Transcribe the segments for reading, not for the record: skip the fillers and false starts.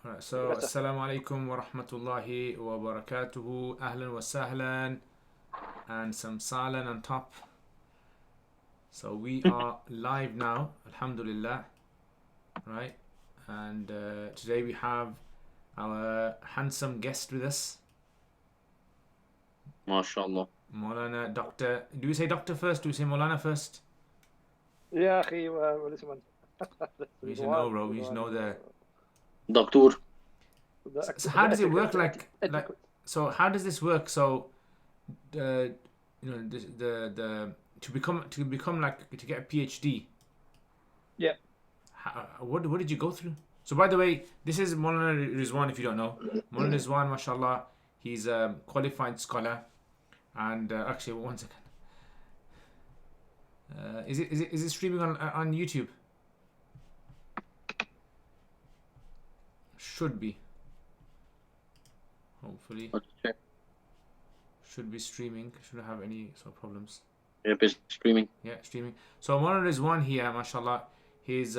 Right, so Assalamu alaikum wa rahmatullahi wa barakatuhu. Ahlan wa sahlan. And some salan on top. So we are live now, alhamdulillah. Right, and today we have our handsome guest with us, MashaAllah. Maulana Doctor. Do we say doctor first? Do we say Maulana first? يا أخي ولسه We should know, bro. We should know the. Doctor. So how does it work? So how does this work? So, you know, the to become like to get a PhD. Yeah. What did you go through? So by the way, this is Maulana Rizwan. If you don't know, Maulana Rizwan, mashallah, he's a qualified scholar. And actually, one second. Is it streaming on YouTube? Should be. Hopefully. Okay. Should be streaming. Shouldn't have any sort of problems. Yep, it's streaming. Yeah, streaming. So Maulana Rizwan here, mashallah. He's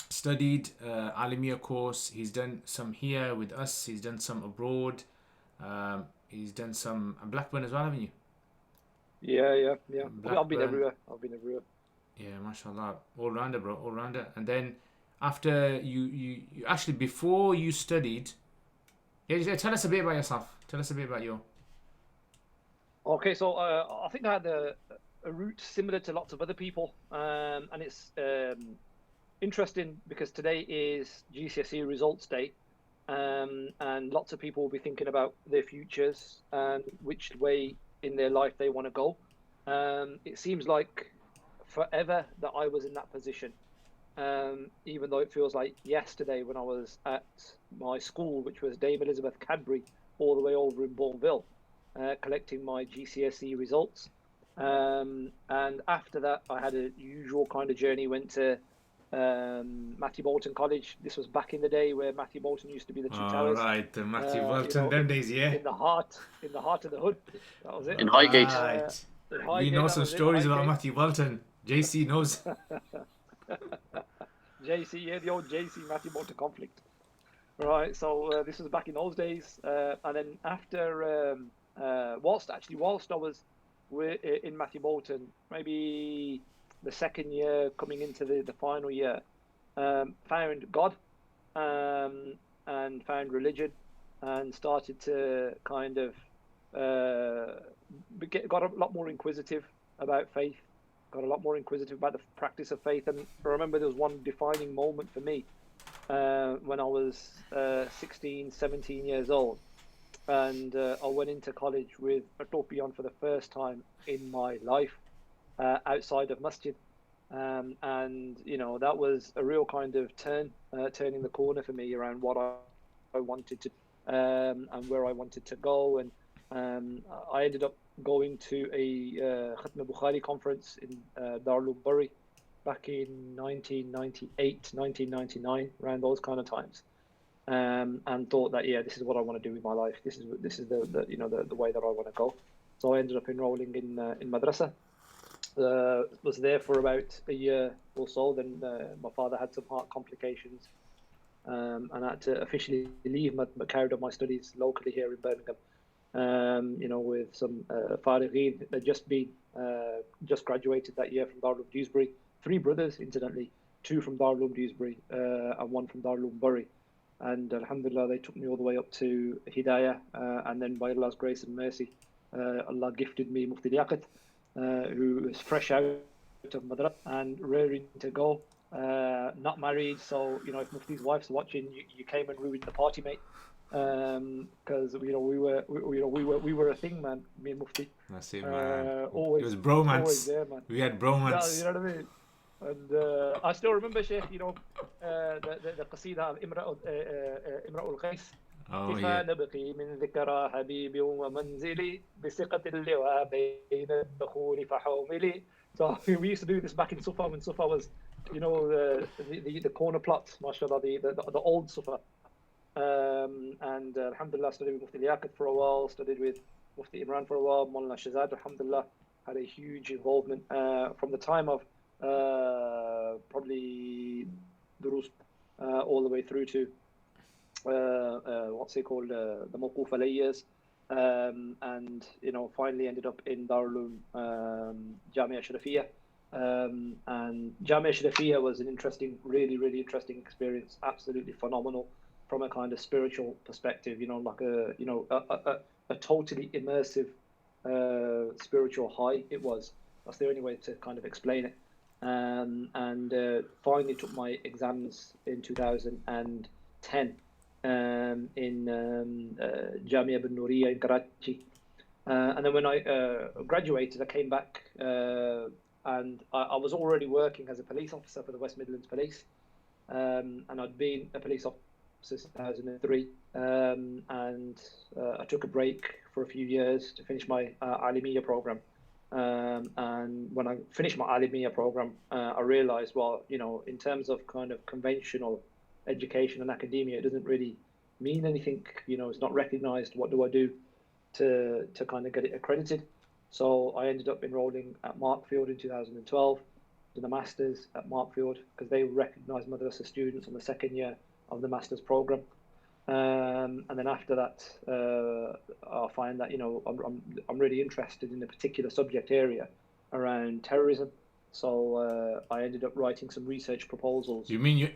studied Alamiya course. He's done some here with us. He's done some abroad. He's done some Blackburn as well, haven't you? Yeah. I've been Blackburn. everywhere. Yeah, mashallah. All rounder, bro. All rounder. And then after you actually before you studied, yeah, tell us a bit about yourself. Tell us a bit about your. Okay, so I think I had a route similar to lots of other people, and it's interesting because today is GCSE results day, and lots of people will be thinking about their futures and which way in their life they want to go. It seems like forever that I was in that position, even though it feels like yesterday when I was at my school, which was Dame Elizabeth Cadbury, all the way over in Bourneville, collecting my GCSE results. And after that, I had a usual kind of journey, went to Matthew Bolton College. This was back in the day where Matthew Bolton used to be the two towers. Right, the Matthew Bolton, them days, yeah. In the heart of the hood. That was it. In Highgate. Right. In We Highgate, know that some was it, stories about Highgate. Matthew Bolton. JC knows. JC, yeah, the old JC Matthew Bolton conflict. Right, so this was back in those days, and then after, whilst I was in Matthew Bolton, maybe the second year coming into the final year, found God, and found religion, and started to kind of got a lot more inquisitive about faith. Got a lot more inquisitive about the practice of faith. And I remember there was one defining moment for me when I was 16, 17 years old. And I went into college with a topi on for the first time in my life outside of masjid. And, you know, that was a real kind of turning the corner for me around what I wanted to and where I wanted to go. And I ended up going to a Khatm Bukhari conference in Darul Bari back in 1998, 1999, around those kind of times, and thought that this is what I want to do with my life. This is the way that I want to go. So I ended up enrolling in madrasa. Was there for about a year or so. Then my father had some heart complications, and I had to officially leave, but carried on my studies locally here in Birmingham. With some Farighin that just graduated that year from Darul Dewsbury. 3 brothers, incidentally, 2 from Darul Dewsbury and 1 from Darul Bury. And alhamdulillah, they took me all the way up to Hidayah, and then by Allah's grace and mercy, Allah gifted me Mufti Liaqat, who is fresh out of Madrasa and raring to go, not married. So, if Mufti's wife's watching, you came and ruined the party, mate. Because we were a thing, man. Me and Mufti. That's it, man. Always, it was bromance. Always there, man. We had bromance. Yeah, you know what I mean. And I still remember, Sheikh. The qasida of Imra'ul Qais. Oh كيف yeah. نبقي من ذكرى حبيبي ومنزلي بثقة اللواء بين الدخول فحوملي. So we used to do this back in Sufa when Sufa was, the corner plots, mashallah, the old Sufa. And alhamdulillah, studied with Mufti Liaqat for a while, studied with Mufti Imran for a while. Maulana Shazad, alhamdulillah, had a huge involvement from the time of probably Durus all the way through to what's it called, the Mawquf Alayas, and finally ended up in Darul Jamia Sharafiyya. And Jamia Sharafiyya was an interesting, really, really interesting experience. Absolutely phenomenal from a kind of spiritual perspective. Like a totally immersive spiritual high. It was. That's the only way to kind of explain it. And finally took my exams in 2010 in Jamia bin Nouriya in Karachi. And then when I graduated, I came back and I was already working as a police officer for the West Midlands Police. And I'd been a police officer since 2003. And I took a break for a few years to finish my Alimiya program. And when I finished my Alimiya program, I realized, well, in terms of kind of conventional education and academia, it doesn't really mean anything. It's not recognized. What do I do to kind of get it accredited? So I ended up enrolling at Markfield in 2012, did the masters at Markfield because they recognised madrasa students on the second year of the masters program. And then after that, I find that I'm really interested in a particular subject area around terrorism. So I ended up writing some research proposals. You mean you're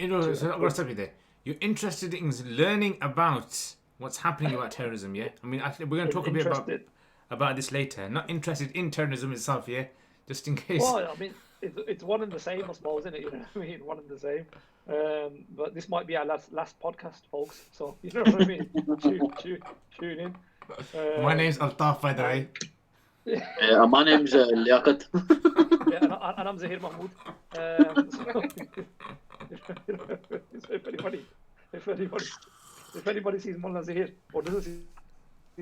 interested in learning about what's happening about terrorism, yeah? I mean, actually, we're going to talk a bit about this later. Not interested in terrorism itself, yeah? Just in case. Well, I mean, it's one and the same, I suppose, isn't it? You know what I mean? One and the same. But this might be our last podcast, folks. So, you know what I mean? Tune in. My name's Altaf, by the way. My name's Liaqat. Yeah, and I'm Zahir Mahmood. It's very funny. If anybody sees Mullah Zahir or doesn't see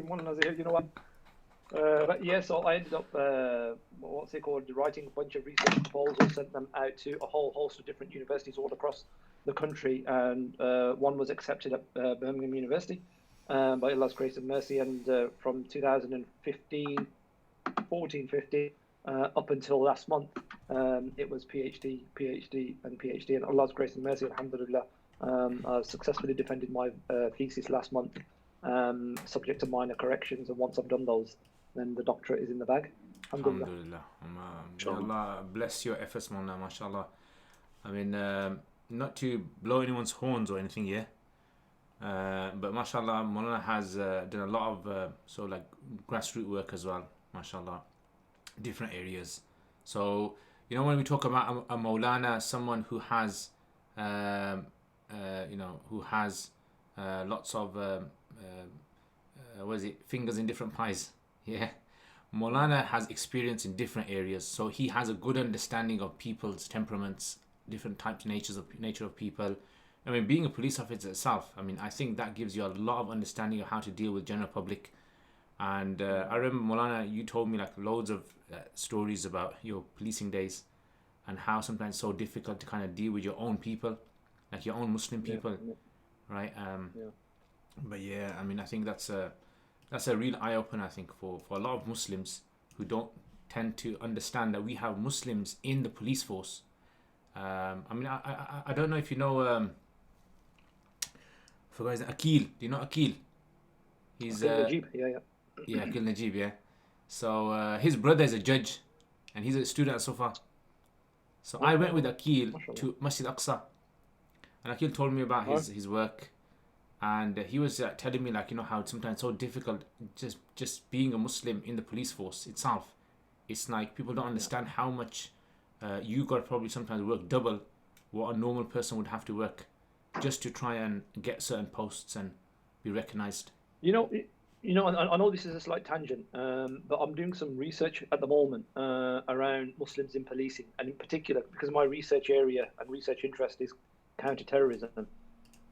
Mullah Zahir, you know what? But yeah, so I ended up, writing a bunch of research proposals, sent them out to a whole host of different universities all across the country, and one was accepted at Birmingham University by Allah's grace and mercy, and from 2015, up until last month, it was PhD, and Allah's grace and mercy, alhamdulillah, I successfully defended my thesis last month, subject to minor corrections, and once I've done those, then the doctorate is in the bag. Alhamdulillah. Allah bless your efforts, Mawlana, mashallah. I mean, not to blow anyone's horns or anything, yeah? But mashallah, Mawlana has done a lot of grassroots work as well, mashallah, different areas. So, when we talk about a Mawlana, someone who has, lots of, fingers in different pies. Yeah, Maulana has experience in different areas, so he has a good understanding of people's temperaments, different types, nature of people. I mean, being a police officer itself, I mean, I think that gives you a lot of understanding of how to deal with general public. And I remember, Maulana, you told me loads of stories about your policing days and how sometimes it's so difficult to kind of deal with your own people, like your own Muslim people, right? But yeah, I mean, I think that's a real eye-opener, I think, for a lot of Muslims who don't tend to understand that we have Muslims in the police force. I mean, I don't know if you know, for guys, Akil. Do you know Akil? He's Najib, yeah, Akil Najib, yeah. So his brother is a judge, and he's a student at Sufa. So I went with Akil to Masjid Aqsa, and Akil told me about his work. And he was telling me, how it's sometimes so difficult just being a Muslim in the police force itself. It's like people don't understand how much you got to probably sometimes work double what a normal person would have to work just to try and get certain posts and be recognized. I know this is a slight tangent, but I'm doing some research at the moment around Muslims in policing, and in particular, because my research area and research interest is counter-terrorism.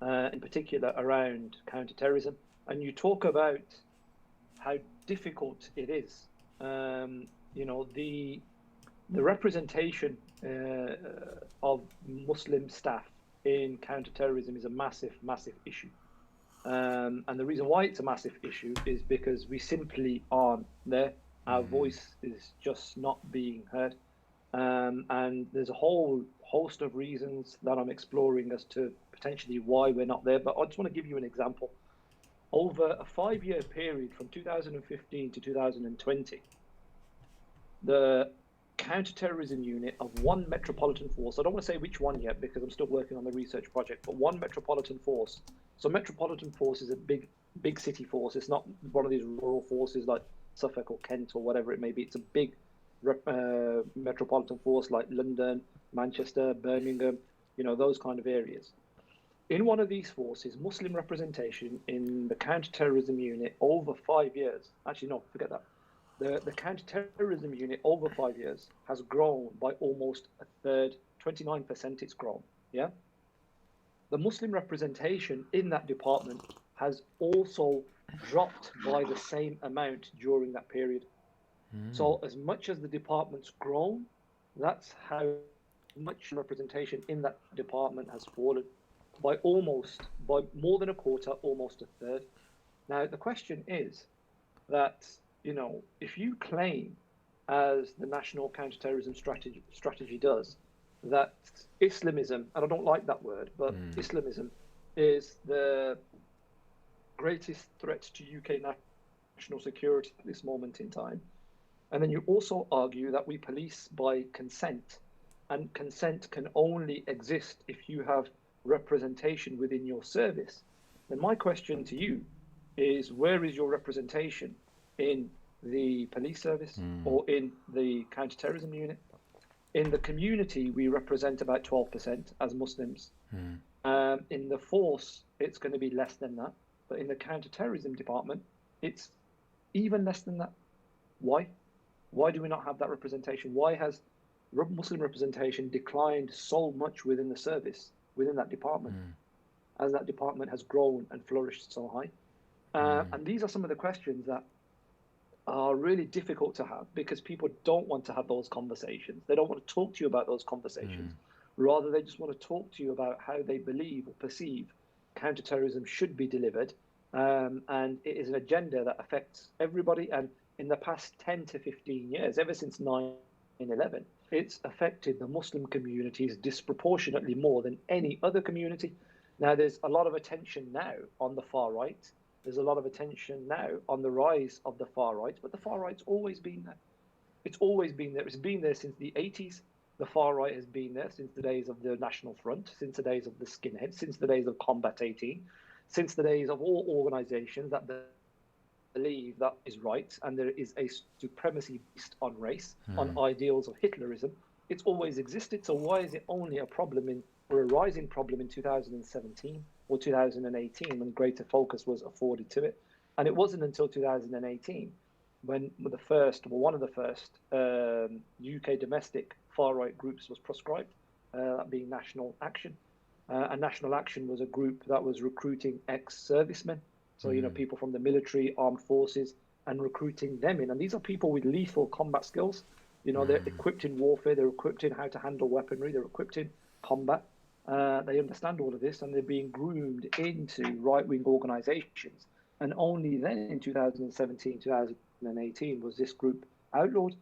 In particular around counter-terrorism, and you talk about how difficult it is. The representation of Muslim staff in counter-terrorism is a massive issue, and the reason why it's a massive issue is because we simply aren't there. Our voice is just not being heard, and there's a whole host of reasons that I'm exploring as to potentially why we're not there. But I just want to give you an example. Over a 5-year period from 2015 to 2020, the counterterrorism unit of one metropolitan force, I don't want to say which one yet because I'm still working on the research project, but one metropolitan force. So metropolitan force is a big city force. It's not one of these rural forces like Suffolk or Kent or whatever it may be. It's a big metropolitan force like London, Manchester, Birmingham, those kind of areas. In one of these forces, Muslim representation in the counterterrorism unit over 5 years, actually, no, forget that. The counterterrorism unit over 5 years has grown by almost a third, 29% it's grown, yeah? The Muslim representation in that department has also dropped by the same amount during that period. So as much as the department's grown, that's how much representation in that department has fallen by more than a quarter, almost a third. Now, the question is that, if you claim, as the National Counterterrorism Strategy does, that Islamism, and I don't like that word, but Islamism is the greatest threat to UK national security at this moment in time, and then you also argue that we police by consent, and consent can only exist if you have representation within your service, then my question to you is, where is your representation in the police service or in the counterterrorism unit? In the community, we represent about 12% as Muslims. In the force, it's going to be less than that. But in the counterterrorism department, it's even less than that. Why? Why do we not have that representation? Why has Muslim representation declined so much within the service, within that department, as that department has grown and flourished so high? And these are some of the questions that are really difficult to have because people don't want to have those conversations. They don't want to talk to you about those conversations. Rather, they just want to talk to you about how they believe or perceive counterterrorism should be delivered. And it is an agenda that affects everybody. And in the past 10 to 15 years, ever since 9/11, it's affected the Muslim communities disproportionately more than any other community. Now, there's a lot of attention now on the far right. There's a lot of attention now on the rise of the far right, but the far right's always been there. It's always been there. It's been there since the 80s. The far right has been there since the days of the National Front, since the days of the skinheads, since the days of Combat 18, since the days of all organizations that believe that is right and there is a supremacy based on race, on ideals of Hitlerism. It's always existed. So why is it only a problem or a rising problem in 2017 or 2018 when greater focus was afforded to it? And it wasn't until 2018 when one of the first UK domestic far-right groups was proscribed, that being National Action. And National Action was a group that was recruiting ex-servicemen, so people from the military, armed forces, and recruiting them in. And these are people with lethal combat skills. They're equipped in warfare, they're equipped in how to handle weaponry, they're equipped in combat. They understand all of this, and they're being groomed into right-wing organizations. And only then in 2017, 2018 was this group outlawed.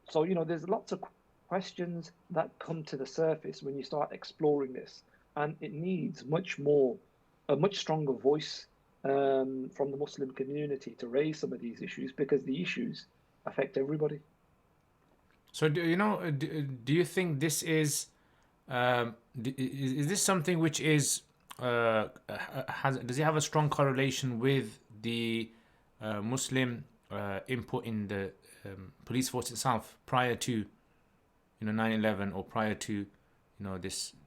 So, there's lots of questions that come to the surface when you start exploring this. And it needs a much stronger voice from the Muslim community to raise some of these issues, because the issues affect everybody. So, do you think this is this something which is does it have a strong correlation with the Muslim input in the police force itself prior to 9/11 or prior to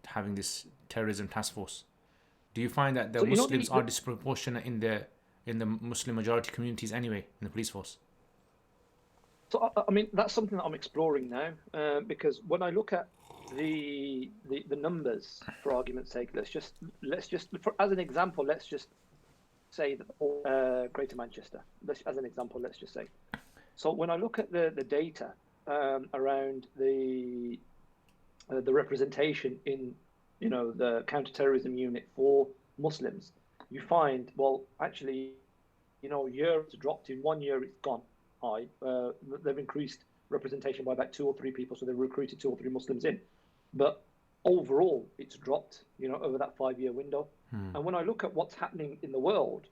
having this terrorism task force? Do you find that the Muslims are disproportionate in the Muslim majority communities anyway in the police force? So I mean, that's something that I'm exploring now, because when I look at the numbers, for argument's sake, let's just as an example, let's just say that Greater Manchester. As an example, let's just say. So when I look at the data around the representation in the counterterrorism unit for Muslims, you find, well, actually, years dropped. In 1 year, it's gone high. They've increased representation by about 2 or 3 people, so they've recruited 2 or 3 Muslims in. But overall it's dropped, over that 5-year window. And when I look at what's happening in the world,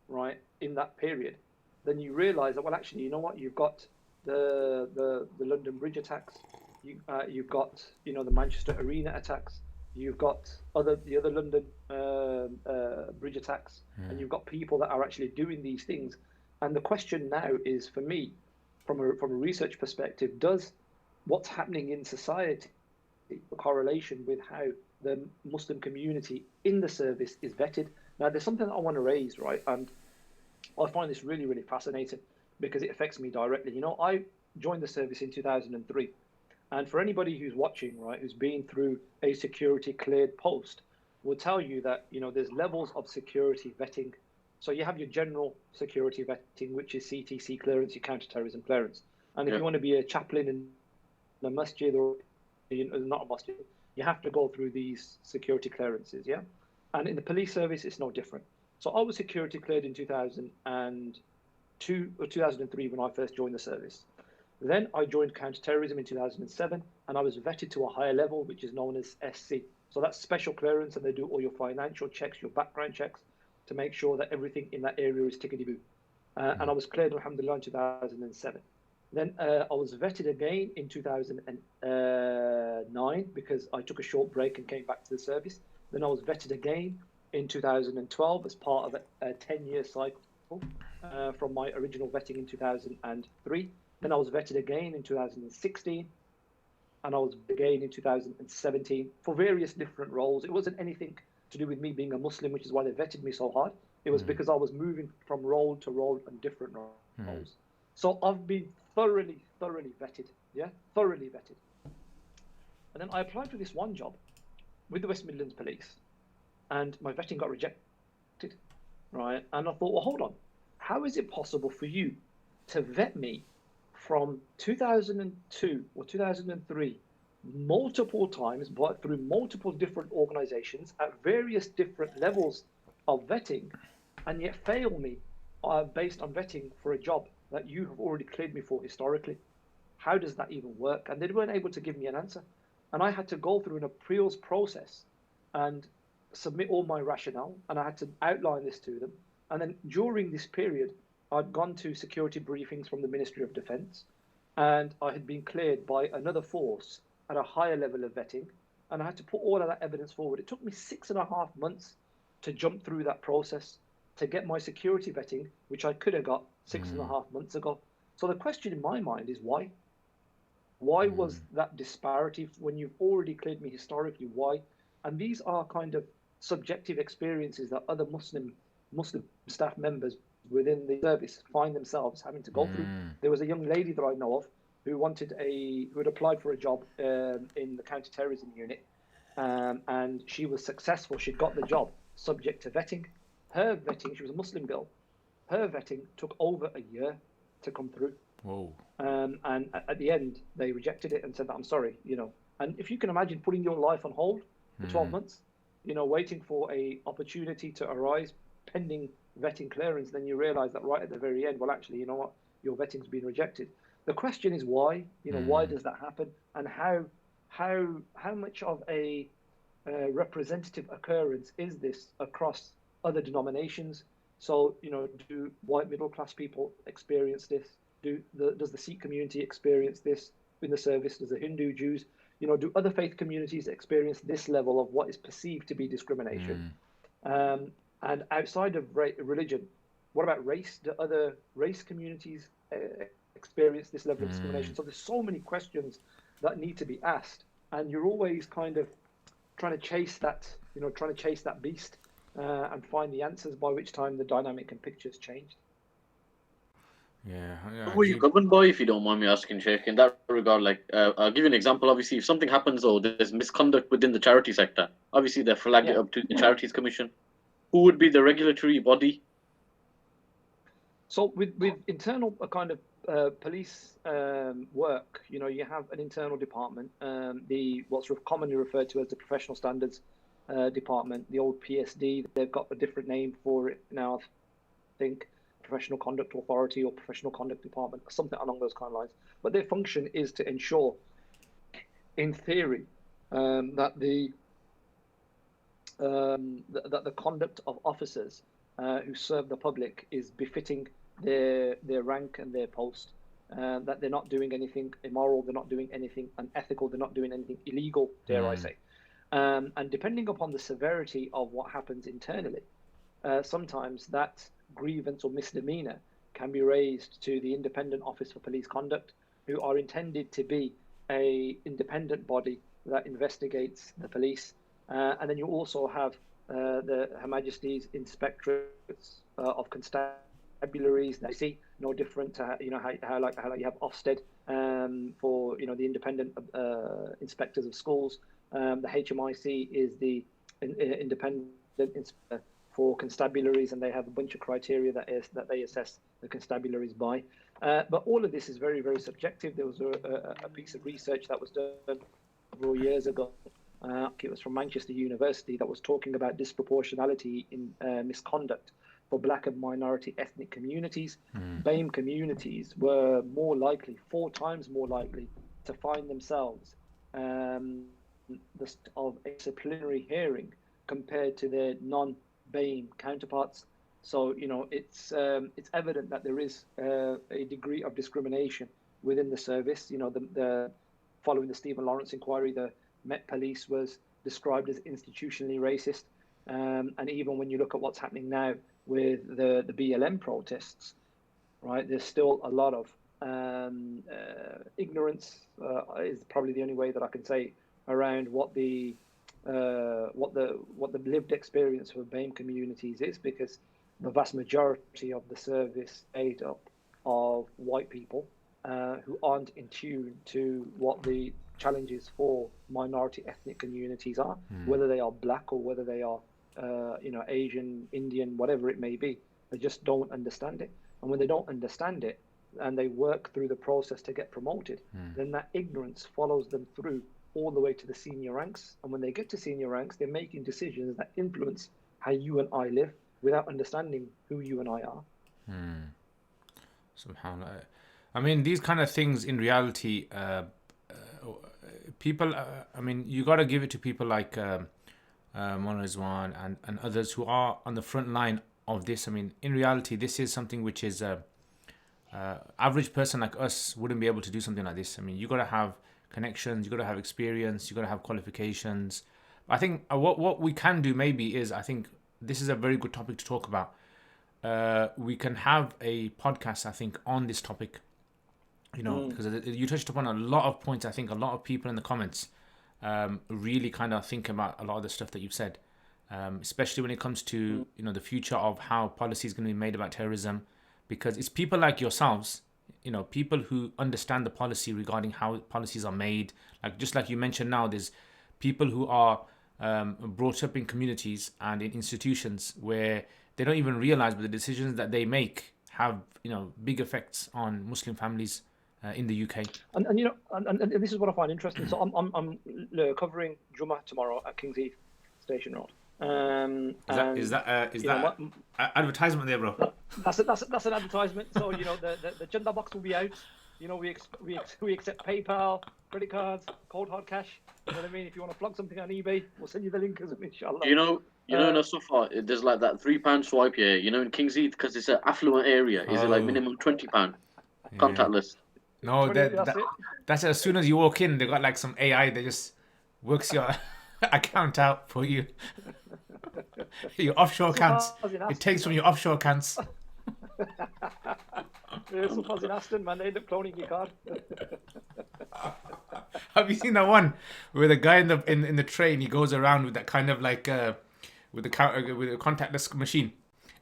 right, in that period, then you realize that, well, actually, you know what? You've got the London Bridge attacks, you've got, the Manchester Arena attacks, you've got the other London bridge attacks, and you've got people that are actually doing these things. And the question now is, for me, from a research perspective, does what's happening in society a correlation with how the Muslim community in the service is vetted? Now, there's something that I want to raise, right? And I find this really, really fascinating because it affects me directly. I joined the service in 2003. And for anybody who's watching, right, who's been through a security cleared post, will tell you that, there's levels of security vetting. So you have your general security vetting, which is CTC clearance, your counterterrorism clearance. And if you want to be a chaplain in a masjid or not a masjid, you have to go through these security clearances, yeah? And in the police service, it's no different. So I was security cleared in 2002 or 2003 when I first joined the service. Then I joined counterterrorism in 2007, and I was vetted to a higher level, which is known as SC. So that's special clearance, and they do all your financial checks, your background checks, to make sure that everything in that area is tickety-boo. And I was cleared, alhamdulillah, in 2007. Then I was vetted again in 2009 because I took a short break and came back to the service. Then I was vetted again in 2012 as part of a 10-year cycle from my original vetting in 2003. Then I was vetted again in 2016, and I was again in 2017 for various different roles. It wasn't anything to do with me being a Muslim, which is why they vetted me so hard. It was because I was moving from role to role and different roles. So I've been thoroughly vetted, thoroughly vetted. And then I applied for this one job with the West Midlands Police, and my vetting got rejected, right? And I thought, well, hold on. How is it possible for you to vet me from 2002 or 2003 multiple times, but through multiple different organizations at various different levels of vetting, and yet fail me based on vetting for a job that you have already cleared me for historically? How does that even work? And they weren't able to give me an answer. And I had to go through an appeals process and submit all my rationale, and I had to outline this to them. And then during this period, I'd gone to security briefings from the Ministry of Defence, and I had been cleared by another force at a higher level of vetting, and I had to put all of that evidence forward. It took me 6.5 months to jump through that process to get my security vetting, which I could have got 6.5 months ago. So the question in my mind is why? Why was that disparity when you've already cleared me historically? Why? And these are kind of subjective experiences that other Muslim staff members within the service find themselves having to go through. There was a young lady that I know of who had applied for a job in the counter-terrorism unit, and she was successful. She got the job subject to vetting. Her vetting, she was a Muslim girl. Her vetting took over a year to come through. Whoa. And at the end, they rejected it and said that, I'm sorry, And if you can imagine putting your life on hold for 12 months, waiting for a opportunity to arise pending vetting clearance, then you realize that right at the very end, well, actually, you know what, your vetting's been rejected. The question is why? Why does that happen? And how much of a representative occurrence is this across other denominations? So, do white middle class people experience this? Does the Sikh community experience this in the service? Does the Hindu, Jews, do other faith communities experience this level of what is perceived to be discrimination? And outside of religion, what about race? Do other race communities experience this level of discrimination? So there's so many questions that need to be asked, and you're always kind of trying to chase that beast and find the answers, by which time the dynamic and picture's changed. Yeah. What were you governed by, if you don't mind me asking, Sheikh? In that regard, I'll give you an example. Obviously, if something happens or there's misconduct within the charity sector, obviously they flag it up to the Charities Commission. Who would be the regulatory body? So with internal kind of police work, you have an internal department, what's commonly referred to as the Professional Standards Department, the old PSD. They've got a different name for it now, I think. Professional Conduct Authority or Professional Conduct Department, or something along those kind of lines. But their function is to ensure, in theory, that the conduct of officers who serve the public is befitting their rank and their post. That they're not doing anything immoral, they're not doing anything unethical, they're not doing anything illegal, dare I say. And depending upon the severity of what happens internally, sometimes that grievance or misdemeanor can be raised to the Independent Office for Police Conduct, who are intended to be a independent body that investigates the police. And then you also have Her Majesty's Inspectorates of Constabularies. They see no different to how you have Ofsted for the independent inspectors of schools. The HMIC is the independent inspector for constabularies, and they have a bunch of criteria that they assess the constabularies by. But all of this is very, very subjective. There was a piece of research that was done several years ago. It was from Manchester University that was talking about disproportionality in misconduct for black and minority ethnic communities. BAME communities were more likely, 4 times more likely, to find themselves of a disciplinary hearing compared to their non-BAME counterparts. So it's evident that there is a degree of discrimination within the service. The following the Stephen Lawrence inquiry, the Met Police was described as institutionally racist, and even when you look at what's happening now with the BLM protests, right, there's still a lot of ignorance is probably the only way that I can say around what the lived experience for BAME communities is, because the vast majority of the service made up of white people who aren't in tune to what the challenges for minority ethnic communities are, whether they are black or whether they are Asian, Indian, whatever it may be. They just don't understand it. And when they don't understand it and they work through the process to get promoted, then that ignorance follows them through all the way to the senior ranks. And when they get to senior ranks, they're making decisions that influence how you and I live without understanding who you and I are. SubhanAllah. I mean, these kind of things in reality, people, you got to give it to people like Mona Rizwan and others who are on the front line of this. I mean, in reality, this is something which is average person like us wouldn't be able to do something like this. I mean, you got to have connections, you got to have experience, you got to have qualifications. I think what we can do maybe is, I think this is a very good topic to talk about. We can have a podcast, I think, on this topic, because you touched upon a lot of points. I think a lot of people in the comments really kind of think about a lot of the stuff that you've said, especially when it comes to the future of how policy is going to be made about terrorism, because it's people like yourselves, people who understand the policy regarding how policies are made. Just like you mentioned now, there's people who are brought up in communities and in institutions where they don't even realize that the decisions that they make have big effects on Muslim families in the UK. And this is what I find interesting. So I'm covering Jummah tomorrow at King's Heath Station Road. Is that advertisement there, bro? That's an advertisement. So the Janda box will be out. We accept PayPal, credit cards, cold hard cash. You know what I mean? If you want to plug something on eBay, we'll send you the link, inshallah. So far there's like that £3 swipe here. In King's Heath, because it's an affluent area. Is it like minimum £20? Contactless. No, that's as soon as you walk in, they got like some AI that just works your account out for you. Your offshore accounts. It takes from your offshore accounts. Sometimes in Aston, man, they end up cloning your card. Have you seen that one where the guy in the train, he goes around with that kind of like with a contactless machine,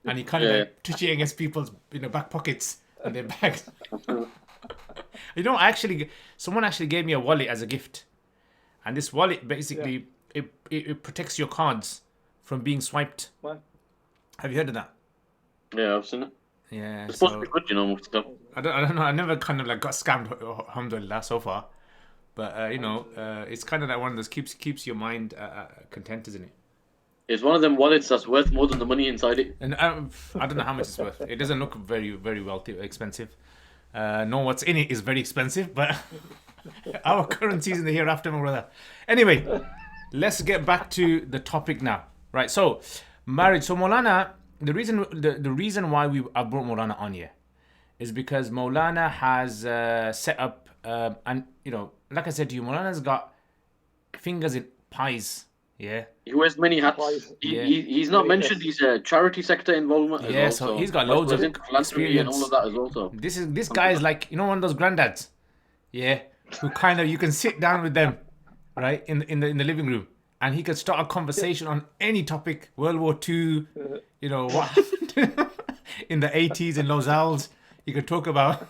and he kind of like touching against people's back pockets and their bags. Someone actually gave me a wallet as a gift, and this wallet basically it protects your cards from being swiped. What? Have you heard of that? Yeah, I've seen it. Yeah, it's supposed to be good, most stuff. I don't know. I never kind of like got scammed, alhamdulillah, so far. But it's kind of like one of those keeps your mind content, isn't it? It's one of them wallets that's worth more than the money inside it. And I don't know how much it's worth. It doesn't look very, very expensive. No, what's in it is very expensive, but Our currency's in the hereafter, my brother. Anyway, let's get back to the topic now. Right, so marriage. So Maulana, the reason why I brought Maulana on here is because Maulana has set up, and you know, like I said to you, Maulana's got fingers in pies. Yeah. He wears many hats. Pies. He's not mentioned his charity sector involvement as Yeah, well. so he's got loads of philanthropy and all of that as well. So This guy is like, you know, one of those granddads, yeah, who kind of, you can sit down with them, right, in the living room, and he could start a conversation on any topic, World War II, you know, what happened in the 80s in Los Alles. He could talk about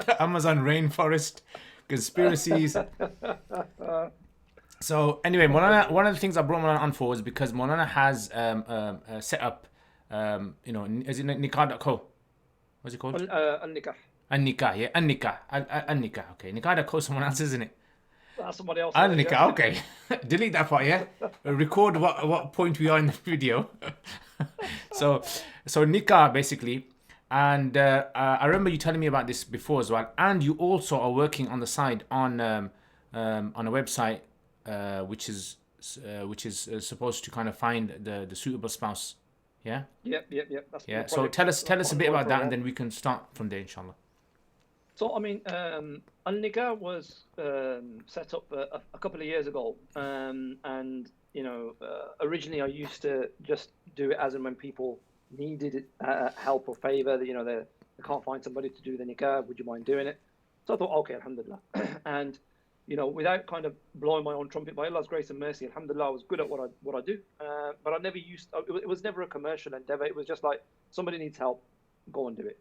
the Amazon rainforest, conspiracies. So anyway, Maulana, one of the things I brought Maulana on for was because Maulana has set up, you know, is it Nikah.co? What's it called? Nikah. An-Nikah, yeah, An-Nikah. An-Nikah, okay. Nikah.co, someone else, isn't it? That's somebody else. An-Nikah, okay. Delete that part, yeah? Record what point we are in the video. So Nikah, basically. And I remember you telling me about this before as well. And you also are working on the side on a website which is supposed to kind of find the suitable spouse. Yeah? Yep. That's Yeah. the So project. tell us a bit about that, and Project. then we can start from there, inshallah. So, I mean, Al-Nikah was set up a couple of years ago. And, you know, originally I used to just do it as and when people needed help or favor. You know, they can't find somebody to do the Nikah. Would you mind doing it? So I thought, okay, alhamdulillah. And, you know, without kind of blowing my own trumpet, by Allah's grace and mercy, alhamdulillah, I was good at what I do. But I never it was never a commercial endeavor. It was just like, somebody needs help, go and do it.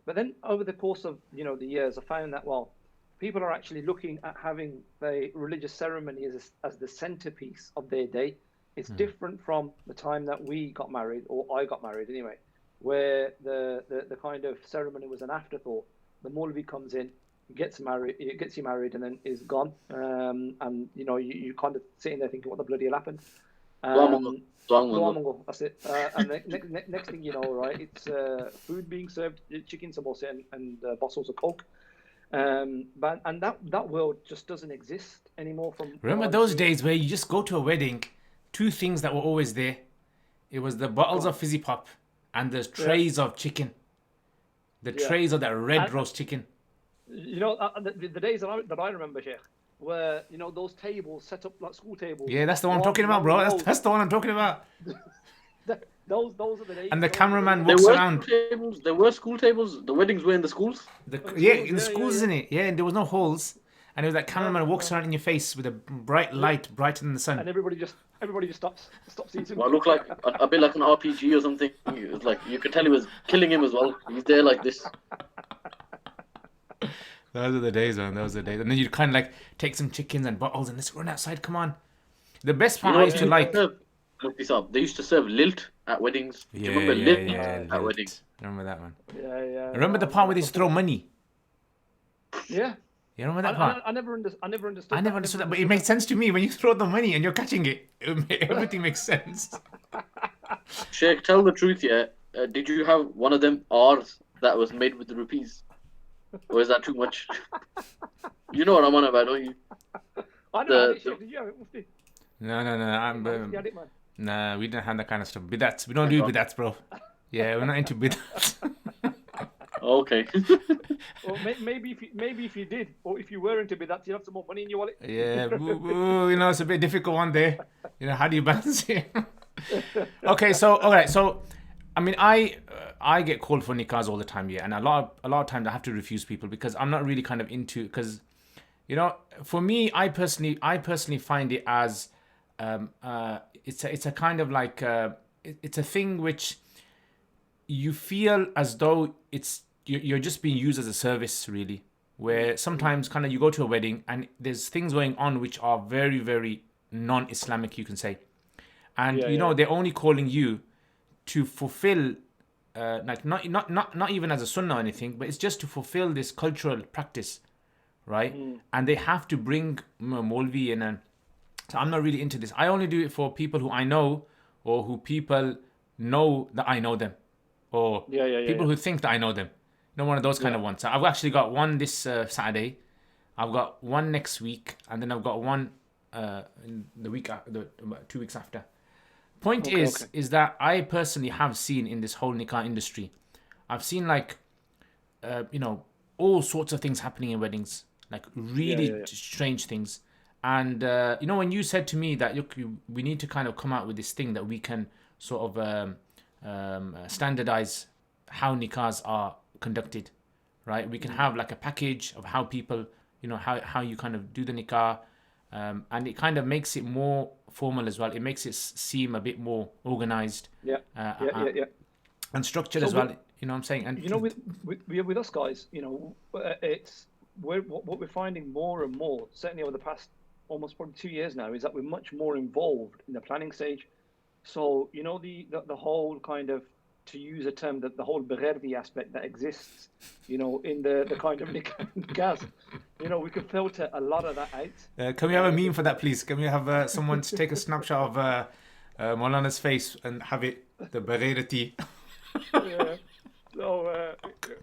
But then over the course of, you know, the years, I found that, well, people are actually looking at having the religious ceremony as the centerpiece of their day. It's different from the time that we got married, or I got married anyway, where the kind of ceremony was an afterthought. The Maulvi comes in, gets you married, and then is gone. And, you know, you kind of sitting there thinking, what the bloody hell happened? That's it. And the next thing you know, right, it's food being served, chicken samosa and bottles of Coke. But that world just doesn't exist anymore. Remember those days where you just go to a wedding, two things that were always there. It was the bottles of fizzy pop and the trays of chicken. The trays of that red roast chicken. You know, the days that I remember, Sheikh, were, you know, those tables set up like school tables. Yeah, that's the one I'm talking about, bro. That's the one I'm talking about. Those are the days. And the cameraman walks around. There were school tables. The weddings were in the schools. In the schools, isn't it? Yeah, and there was no holes. And it was that cameraman walks around in your face with a bright light, brighter than the sun. And everybody just stops eating. Well, it looked like a bit like an RPG or something. It was like, you could tell he was killing him as well. He's there like this. Those are the days, man. Those are the days. And then you'd kind of like take some chickens and bottles and let's run outside. Come on. The best part I used to like. They used to serve lilt at weddings. Do you remember lilt at weddings? Remember that one? Yeah. Remember the part where they used to throw money? Yeah. You remember that part? I never understood. I never understood that, but it makes sense to me when you throw the money and you're catching it. Everything makes sense. Sheikh, tell the truth, yeah. Did you have one of them R's that was made with the rupees? Or is that too much? You know what I'm on about, don't you? I know. Did you have it, Mufti? No. Get it, man. Nah, we didn't have that kind of stuff. Bidats. We don't do bidats, bro. Yeah, we're not into bidats. Okay. Well, maybe if you did, or if you were into bidats, you'd have some more money in your wallet. Yeah, you know, it's a bit difficult one day. You know, how do you balance it? Okay, so all right, so I mean, I get called for nikahs all the time, yeah, and a lot of times I have to refuse people because I'm not really kind of into, because, you know, for me, I personally find it as it's a kind of like it's a thing which you feel as though you're just being used as a service, really, where sometimes kind of you go to a wedding and there's things going on which are very, very non-Islamic, you can say, and you know, they're only calling you to fulfill like not even as a sunnah or anything, but it's just to fulfill this cultural practice, right? And they have to bring Maulvi in, and so I'm not really into this. I only do it for people who I know, or who people know that I know them, or people who think that I know them. You know, one of those kind of ones. So I've actually got one this Saturday. I've got one next week, and then I've got one in the week about 2 weeks after. Point is that I personally have seen in this whole nikah industry, I've seen like, all sorts of things happening in weddings, like really strange things. And when you said to me that look, we need to kind of come out with this thing that we can sort of standardize how nikahs are conducted, right? We can have like a package of how people, how you kind of do the nikah, and it kind of makes it more formal as well. It makes it seem a bit more organized, and structured as well. You know what I'm saying? And with us guys, it's what we're finding more and more, certainly over the past almost probably 2 years now, is that we're much more involved in the planning stage. So the whole kind of, to use a term, that the whole Bererdi aspect that exists, in the kind of gas, we can filter a lot of that out. Can we have a meme for that, please? Can we have someone to take a snapshot of Maulana's face and have it the Bererdi? Yeah. So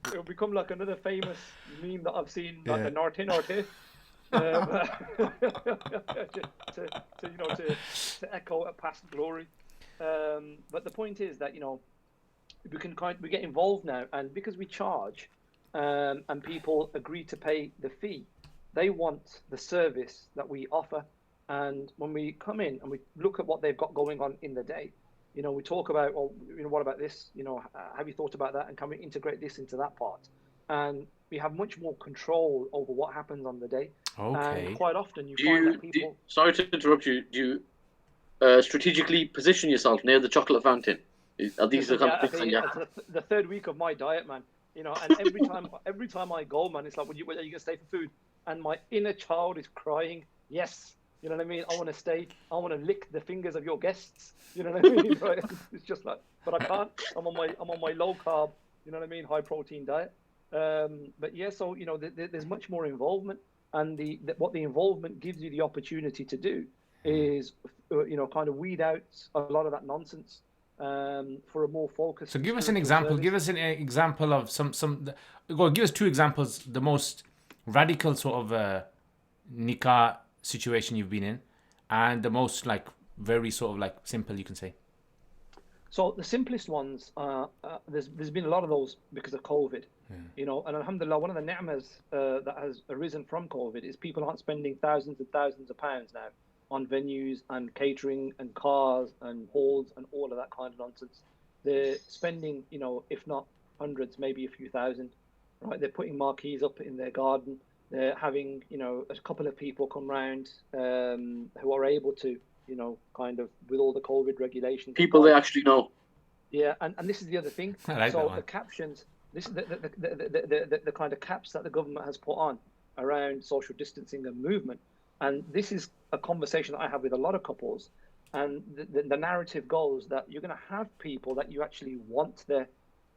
it'll become like another famous meme that I've seen, like the Norte, to echo a past glory. But the point is that we get involved now, and because we charge, and people agree to pay the fee, they want the service that we offer. And when we come in and we look at what they've got going on in the day, we talk about, what about this? Have you thought about that? And can we integrate this into that part? And we have much more control over what happens on the day. Okay. And quite often you find that people... Sorry to interrupt you. Do you strategically position yourself near the chocolate fountain? Are these the kind of things? The third week of my diet, man. And every time I go, man, it's like, are you gonna stay for food? And my inner child is crying, yes. You know what I mean? I want to stay. I want to lick the fingers of your guests. You know what I mean? Right? It's just like, but I can't. I'm on my low carb. You know what I mean? High protein diet. But yeah, so there's much more involvement, and what the involvement gives you the opportunity to do is, kind of weed out a lot of that nonsense, for a more focused. So give us an example. Service. Give us an example of give us 2 examples. The most radical sort of nikah situation you've been in, and the most like very sort of like simple, you can say. So the simplest ones, there's been a lot of those because of COVID, and alhamdulillah, one of the ni'mas that has arisen from COVID is people aren't spending thousands and thousands of pounds now on venues and catering and cars and halls and all of that kind of nonsense. They're spending, if not hundreds, maybe a few thousand, right? They're putting marquees up in their garden. They're having, a couple of people come round who are able to, kind of, with all the COVID regulations. People they actually know. Yeah, and this is the other thing. So the captions, this is the kind of caps that the government has put on around social distancing and movement. And this is a conversation that I have with a lot of couples. And the narrative goes that you're going to have people that you actually want there,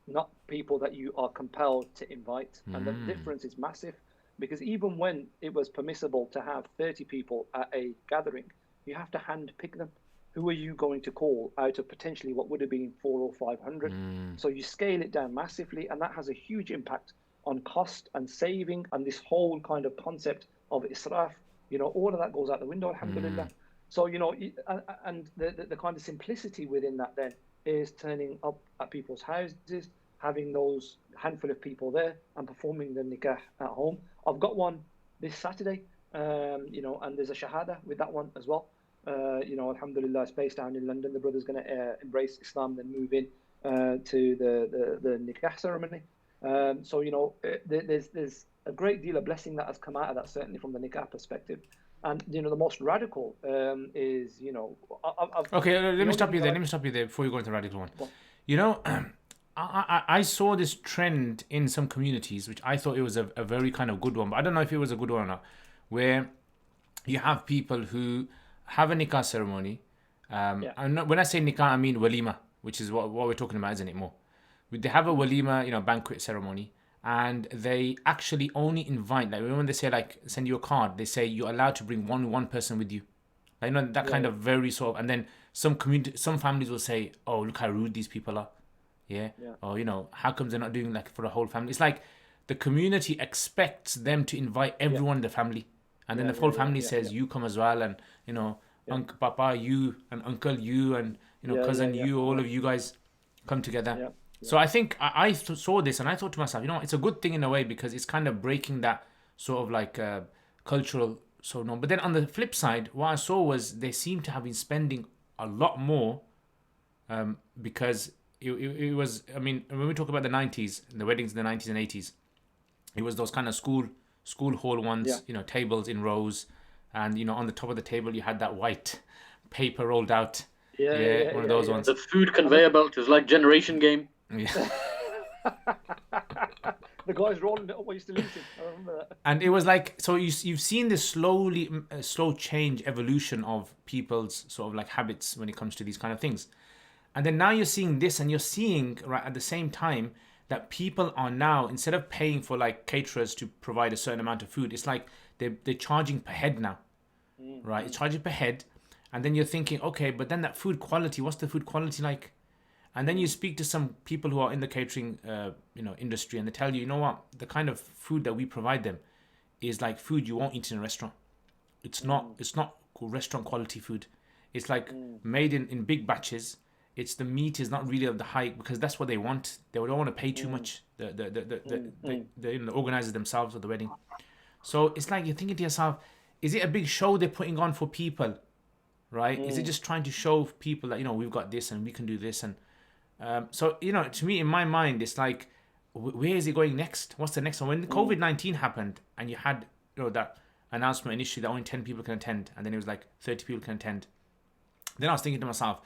not people that you are compelled to invite. And the difference is massive. Because even when it was permissible to have 30 people at a gathering, you have to hand pick them. Who are you going to call out of potentially what would have been 400 or 500? So you scale it down massively, and that has a huge impact on cost and saving, and this whole kind of concept of israf. All of that goes out the window, alhamdulillah. So, and the kind of simplicity within that then is turning up at people's houses, having those handful of people there and performing the nikah at home. I've got one this Saturday, and there's a shahada with that one as well. Alhamdulillah, it's based down in London. The brother's going to embrace Islam, then move in to the nikah ceremony. So, there's a great deal of blessing that has come out of that, certainly from the nikah perspective. And, the most radical is, Okay, let me stop you there. Let me stop you there before you go into the radical one. Well, I saw this trend in some communities, which I thought it was a very kind of good one, but I don't know if it was a good one or not, where you have people who have a nikah ceremony. And when I say nikah, I mean walima, which is what we're talking about, isn't it, more? They have a walima, banquet ceremony, and they actually only invite, like when they say, like, send you a card, they say you're allowed to bring one person with you. Like, that kind of very sort of, and then some families will say, oh, look how rude these people are. Yeah. Or, how comes they're not doing like for a whole family? It's like the community expects them to invite everyone in the family, and then the whole family says, "You come as well," and you know, Uncle Papa, you, and Uncle, you, and you know, cousin, you, all of you guys come together. Yeah. So I think I saw this and I thought to myself, you know, it's a good thing in a way because it's kind of breaking that sort of like cultural norm. But then on the flip side, what I saw was they seem to have been spending a lot more because it was, I mean, when we talk about the 90s, the weddings in the 90s and 80s, it was those kind of school hall ones, you know, tables in rows, and you know, on the top of the table you had that white paper rolled out. One of those ones. The food conveyor belt is like Generation Game. Yeah. The guys rolling it up while you're still eating. I remember that. And it was like, so you've seen this slow change, evolution of people's sort of like habits when it comes to these kind of things. And then now you're seeing this, and you're seeing right at the same time that people are now, instead of paying for like caterers to provide a certain amount of food, it's like they're charging per head now, right? It's charging per head. And then you're thinking, okay, but then that food quality, what's the food quality like? And then you speak to some people who are in the catering, industry, and they tell you, you know what, the kind of food that we provide them is like food you won't eat in a restaurant. It's not restaurant quality food. It's like made in big batches. It's the meat is not really of the high, because that's what they want. They don't want to pay too much. The organizers themselves of the wedding. So it's like you're thinking to yourself, is it a big show they're putting on for people? Right? Is it just trying to show people that, you know, we've got this and we can do this? And so, you know, to me, in my mind, it's like, where is it going next? What's the next one? When COVID-19 happened and you had, you know, that announcement initially that only 10 people can attend, and then it was like 30 people can attend. Then I was thinking to myself,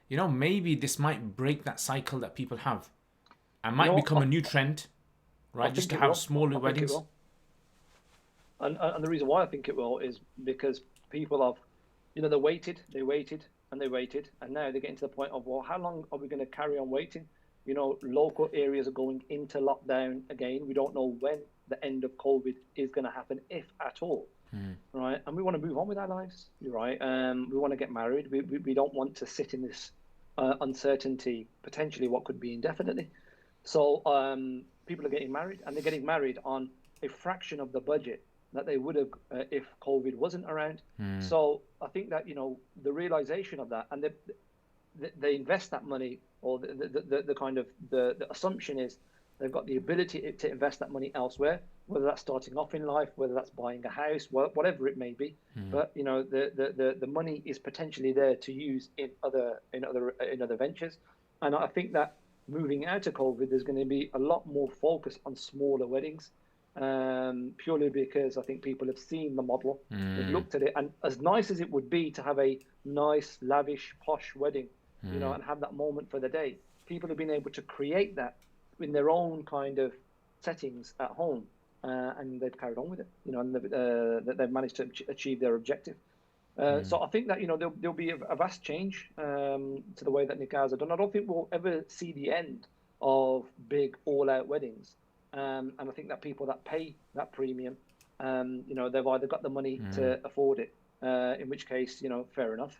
you know, maybe this might break that cycle that people have and might become a new trend, right? Just to have smaller weddings. And the reason why I think it will is because people have, you know, they waited, and now they're getting to the point of, well, how long are we going to carry on waiting? You know, local areas are going into lockdown again. We don't know when the end of COVID is going to happen, if at all, right? And we want to move on with our lives, right? We want to get married. We don't want to sit in this uncertainty, potentially what could be indefinitely. So people are getting married, and they're getting married on a fraction of the budget that they would have if COVID wasn't around. So I think that, you know, the realization of that, and they invest that money, or the kind of the assumption is they've got the ability to invest that money elsewhere, whether that's starting off in life, whether that's buying a house, whatever it may be. But you know, the money is potentially there to use in other ventures. And I think that moving out of COVID, there's going to be a lot more focus on smaller weddings. Purely because I think people have seen the model, they've looked at it, and as nice as it would be to have a nice, lavish, posh wedding, you know, and have that moment for the day, people have been able to create that in their own kind of settings at home, and they've carried on with it, you know, and they've managed to achieve their objective. So I think that, you know, there'll be a vast change to the way that nikahs are done. I don't think we'll ever see the end of big all-out weddings. And I think that people that pay that premium, you know, they've either got the money to afford it, in which case, you know, fair enough,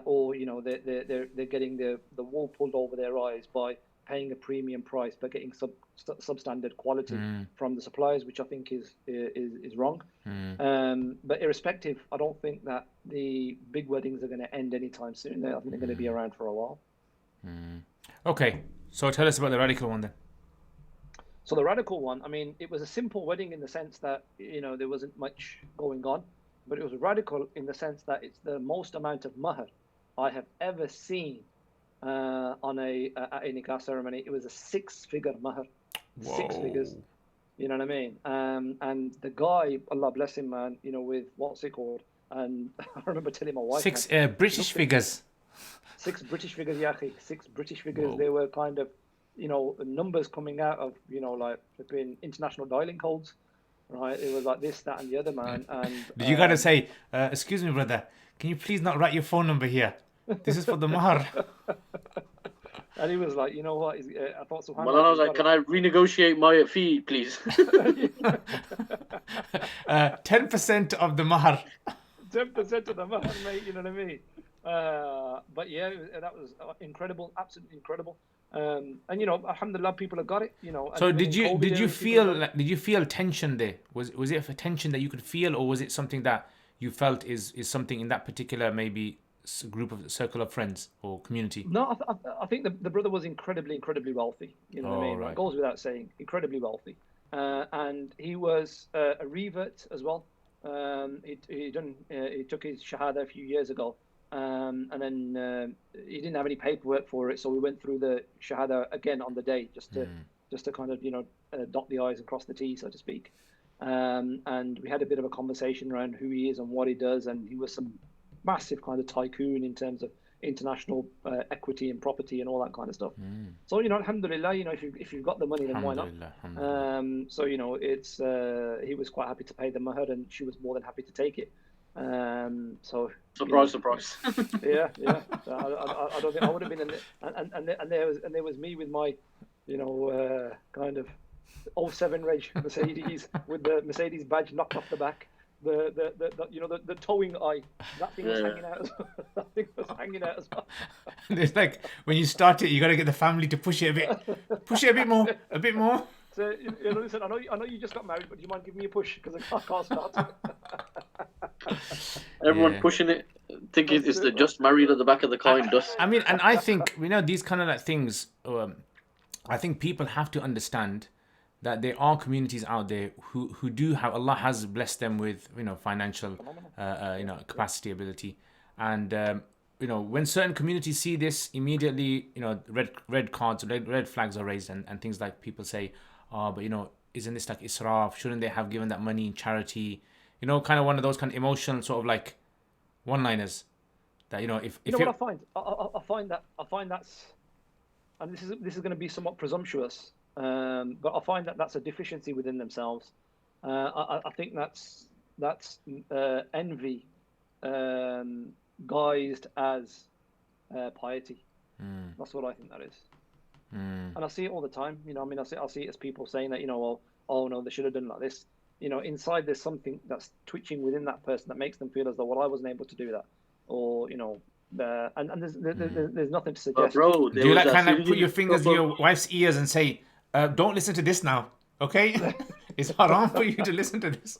or you know, they're getting the wool pulled over their eyes by paying a premium price but getting substandard quality from the suppliers, which I think is wrong. But irrespective, I don't think that the big weddings are going to end anytime soon. I think they're going to be around for a while. Okay, so tell us about the radical one then. So the radical one, I mean, it was a simple wedding in the sense that, you know, there wasn't much going on, but it was radical in the sense that it's the most amount of mahr I have ever seen on a nikah ceremony. It was a 6-figure mahr, 6 figures. You know what I mean? And the guy, Allah bless him, man, you know, with what's it called? And I remember telling my wife. 6 British figures. 6 British figures, Yahi. 6 British figures. Whoa. They were kind of, you know, numbers coming out of, you know, like flipping international dialing codes, right? It was like this, that, and the other, man. And did you gotta say, excuse me, brother, can you please not write your phone number here? This is for the mahr. And he was like, you know what? I thought so. Well, I was like, can I renegotiate my fee, please? 10% of the mahr. 10% of the mahr, mate. You know what I mean? But yeah, that was incredible, absolutely incredible. And alhamdulillah, people have got it. And So even in COVID did you era, people got it. did you feel tension there? Was it a tension that you could feel, or was it something that you felt is something in that particular maybe group of circle of friends or community? No, I think the brother was incredibly wealthy. You know what I Oh mean? That right. goes without saying, incredibly wealthy. And he was a revert as well. He took his shahada a few years ago, and then he didn't have any paperwork for it, so we went through the shahada again on the day just to kind of dot the i's and cross the t's, so to speak. And we had a bit of a conversation around who he is and what he does, and he was some massive kind of tycoon in terms of international equity and property and all that kind of stuff. So alhamdulillah, if you've got the money, then why not? Alhamdulillah, alhamdulillah. So it's he was quite happy to pay the mahr, and she was more than happy to take it. So Surprise. yeah. I don't think I would have been in the, and there was me with my kind of 07 reg Mercedes with the Mercedes badge knocked off the back. The towing eye, that thing was hanging out. That thing was hanging out as well. It's like when you start it, you got to get the family to push it a bit more, a bit more. So listen, I know you just got married, but do you mind giving me a push because I can't start. Everyone pushing it, thinking it's the just married at the back of the car in dust. I mean, and I think these kind of like things. I think people have to understand that there are communities out there who do have, Allah has blessed them with financial capacity, ability, and when certain communities see this, immediately red cards, red flags are raised, and things like people say, but isn't this like israf? Shouldn't they have given that money in charity? Kind of one of those kind of emotional sort of like one-liners that if what I find that's, and this is going to be somewhat presumptuous, but I find that's a deficiency within themselves. I think that's envy guised as piety. That's what I think that is. And I see it all the time. I see it as people saying that oh no, they should have done like this. Inside there's something that's twitching within that person that makes them feel as though, well, I wasn't able to do that, or and there's nothing to suggest. Bro, do you like kind of put your fingers in your wife's ears and say, don't listen to this now, okay? It's haram for you to listen to this.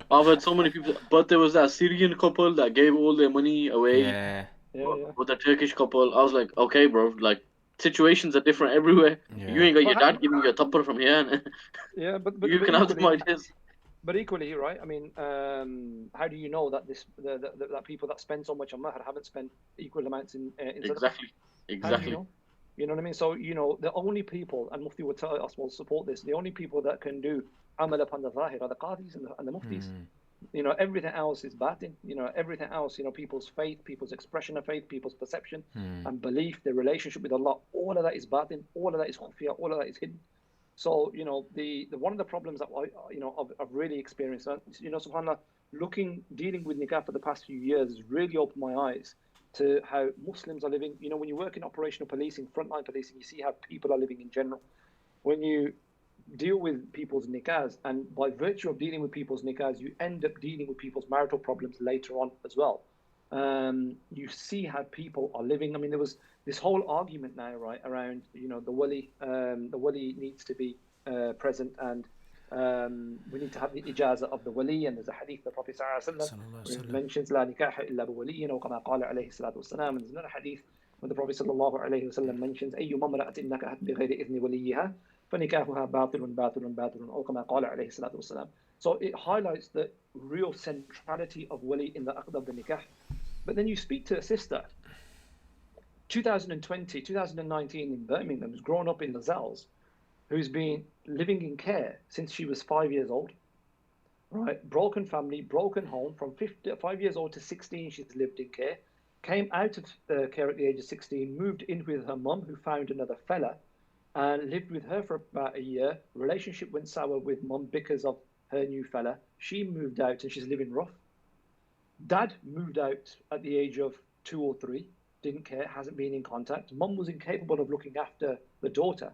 I've heard so many people, but there was that Syrian couple that gave all their money away. Yeah. With the Turkish couple. I was like, okay, bro, like situations are different everywhere. Yeah. You ain't got your dad giving you a tupper from here. Yeah, but you can have some ideas. But equally, right? I mean, how do you know that that people that spend so much on mahr haven't spent equal amounts in Exactly. You know what I mean? So the only people, and Mufti would tell us, will support this. The only people that can do amal upon the zahir are the qadis and the muftis. Everything else is batin. Everything else, people's faith, people's expression of faith, people's perception and belief, their relationship with Allah, all of that is batin, all of that is khufiyah, all of that is hidden. So, the one of the problems that I've really experienced, subhanAllah, dealing with nikah for the past few years has really opened my eyes to how Muslims are living. When you work in operational policing, frontline policing, you see how people are living in general. When you deal with people's nikahs, and by virtue of dealing with people's nikahs, you end up dealing with people's marital problems later on as well. You see how people are living. I mean, there was this whole argument now, right, around the wali. The wali needs to be present, and we need to have the ijazah of the wali. And there's a hadith the Prophet ﷺ mentions la nikaha illa bi waliyin, or kama qala alayhi salatu wassalam. And there's another hadith when the Prophet ﷺ mentions ayyu mamra'atin nakahat bi ghayri idhni waliyiha فنكاحها باطل باطل باطل أو كما قال عليه الصلاة والسلام. So it highlights the real centrality of wali in the aqd of the nikah. But then you speak to a sister, 2019 in Birmingham, who's grown up in the Zels, who's been living in care since she was 5 years old, right? Broken family, broken home. From 5 years old to 16, she's lived in care. Came out of care at the age of 16, moved in with her mum, who found another fella, and lived with her for about a year. Relationship went sour with mum because of her new fella. She moved out and she's living rough. Dad moved out at the age of 2 or 3, didn't care, hasn't been in contact. Mum was incapable of looking after the daughter.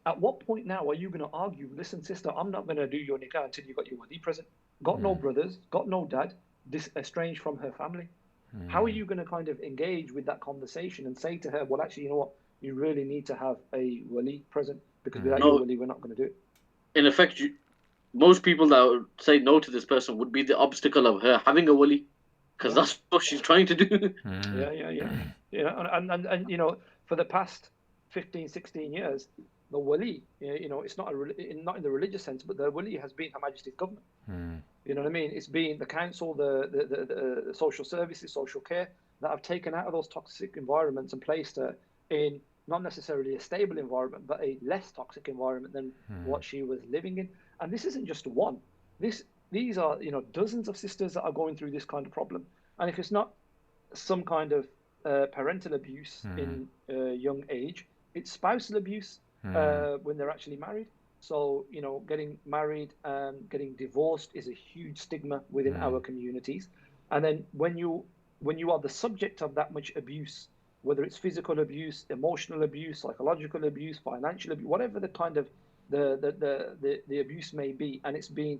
At what point now are you going to argue, listen, sister, I'm not going to do your nikah until you got your wali present? Got no brothers, got no dad, estranged from her family. How are you going to kind of engage with that conversation and say to her, well, actually, you really need to have a wali present, because without No. your wali, we're not going to do it. In effect, most people that would say no to this person would be the obstacle of her having a wali, because Yeah. that's what she's trying to do. Yeah. And you know, for the past 15, 16 years, the wali, you know, it's not not in the religious sense, but the wali has been Her Majesty's government. You know what I mean? It's been the council, the social services, social care that have taken out of those toxic environments and placed her in not necessarily a stable environment, but a less toxic environment than what she was living in. And this isn't just one. These are, you know, dozens of sisters that are going through this kind of problem. And if it's not some kind of parental abuse in young age, it's spousal abuse when they're actually married. So, you know, getting married and getting divorced is a huge stigma within our communities. And then when you are the subject of that much abuse, whether it's physical abuse, emotional abuse, psychological abuse, financial abuse, whatever the kind of the abuse may be, and it's been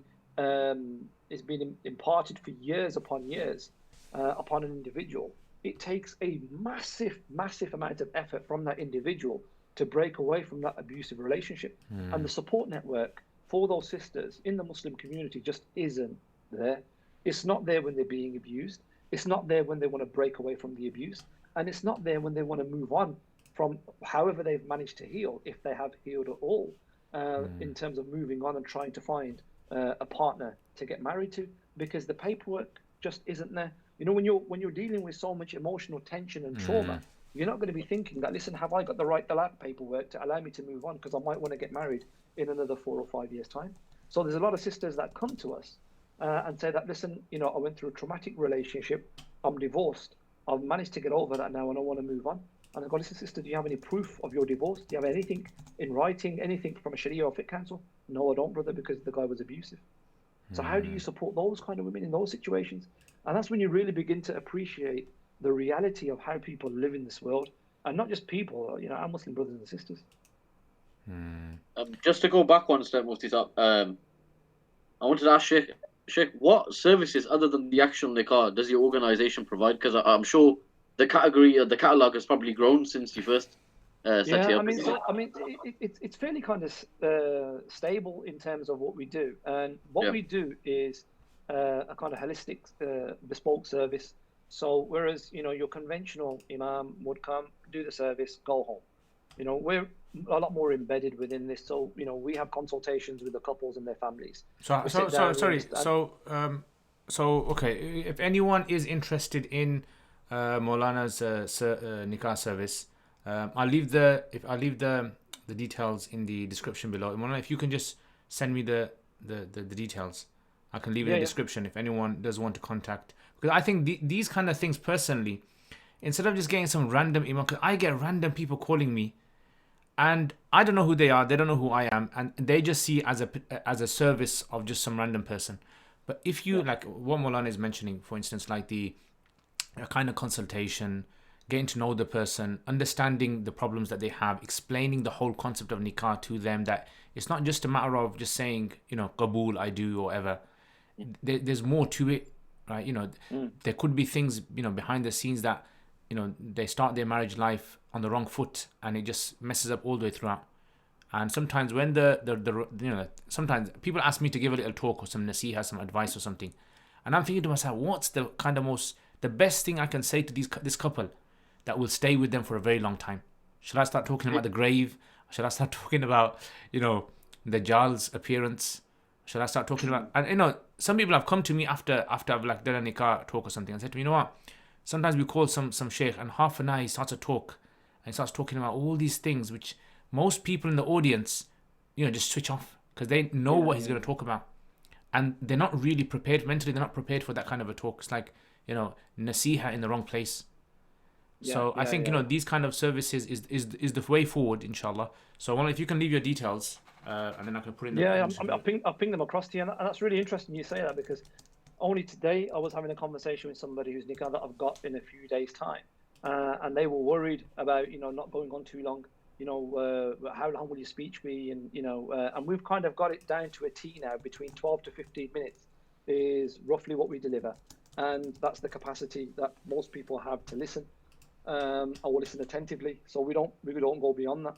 imparted for years upon years upon an individual, it takes a massive amount of effort from that individual to break away from that abusive relationship. And the support network for those sisters in the Muslim community just isn't there. It's not there when they're being abused. It's not there when they want to break away from the abuse. And it's not there when they want to move on from however they've managed to heal, if they have healed at all, in terms of moving on and trying to find a partner to get married to, because the paperwork just isn't there. You know, when you're dealing with so much emotional tension and trauma, you're not going to be thinking that, listen, have I got the right talaq paperwork to allow me to move on, because I might want to get married in another 4 or 5 years' time. So there's a lot of sisters that come to us and say that, listen, you know, I went through a traumatic relationship, I'm divorced, I've managed to get over that now and I want to move on. And I go, listen, sister, do you have any proof of your divorce? Do you have anything in writing, anything from a Sharia or Fiqh council? No, I don't, brother, because the guy was abusive. So how do you support those kind of women in those situations? And that's when you really begin to appreciate the reality of how people live in this world, and not just people, you know, our Muslim brothers and sisters. Just to go back one step, Mufti Saab, I wanted to ask Sheikh, what services other than the actual nikah does your organization provide? Because I'm sure the catalogue has probably grown since you first set it up. It's fairly kind of stable in terms of what we do, and what we do is a kind of holistic, bespoke service. So whereas, you know, your conventional imam would come, do the service, go home, you know, we're a lot more embedded within this. So, you know, we have consultations with the couples and their families. Okay, if anyone is interested in Maulana's nikah service, I'll leave the details in the description below. Maulana, if you can just send me the details, I can leave it in the description if anyone does want to contact. Because I think these kind of things, personally, instead of just getting some random email, because I get random people calling me, and I don't know who they are, they don't know who I am, and they just see it as a service of just some random person. But if you, like what Maulana is mentioning, for instance, like the kind of consultation, getting to know the person, understanding the problems that they have, explaining the whole concept of nikah to them, that it's not just a matter of just saying, you know, Qabool, I do, or whatever. There's more to it, right? You know, there could be things, you know, behind the scenes that, you know, they start their marriage life on the wrong foot and it just messes up all the way throughout. And sometimes when sometimes people ask me to give a little talk or some nasiha, some advice or something, and I'm thinking to myself, what's the kind of the best thing I can say to this couple that will stay with them for a very long time? Should I start talking about the grave? Should I start talking about, you know, the Dajjal's appearance? Should I start talking about, and you know, some people have come to me after I've like done a nikah talk or something and said to me, you know what, sometimes we call some sheikh and half an hour he starts a talk and he starts talking about all these things which most people in the audience, you know, just switch off because they know what he's going to talk about, and they're not really prepared mentally. They're not prepared for that kind of a talk. It's like, you know, nasiha in the wrong place. I think you know, these kind of services is the way forward, inshallah. So if you can leave your details, and then I can put in. I'll ping them across to you, and that's really interesting you say that, because only today I was having a conversation with somebody whose nikah that I've got in a few days' time, and they were worried about, you know, not going on too long. You know, how long will your speech be? And, you know, and we've kind of got it down to a T now. Between 12 to 15 minutes is roughly what we deliver. And that's the capacity that most people have to listen. I will listen attentively. So we don't go beyond that.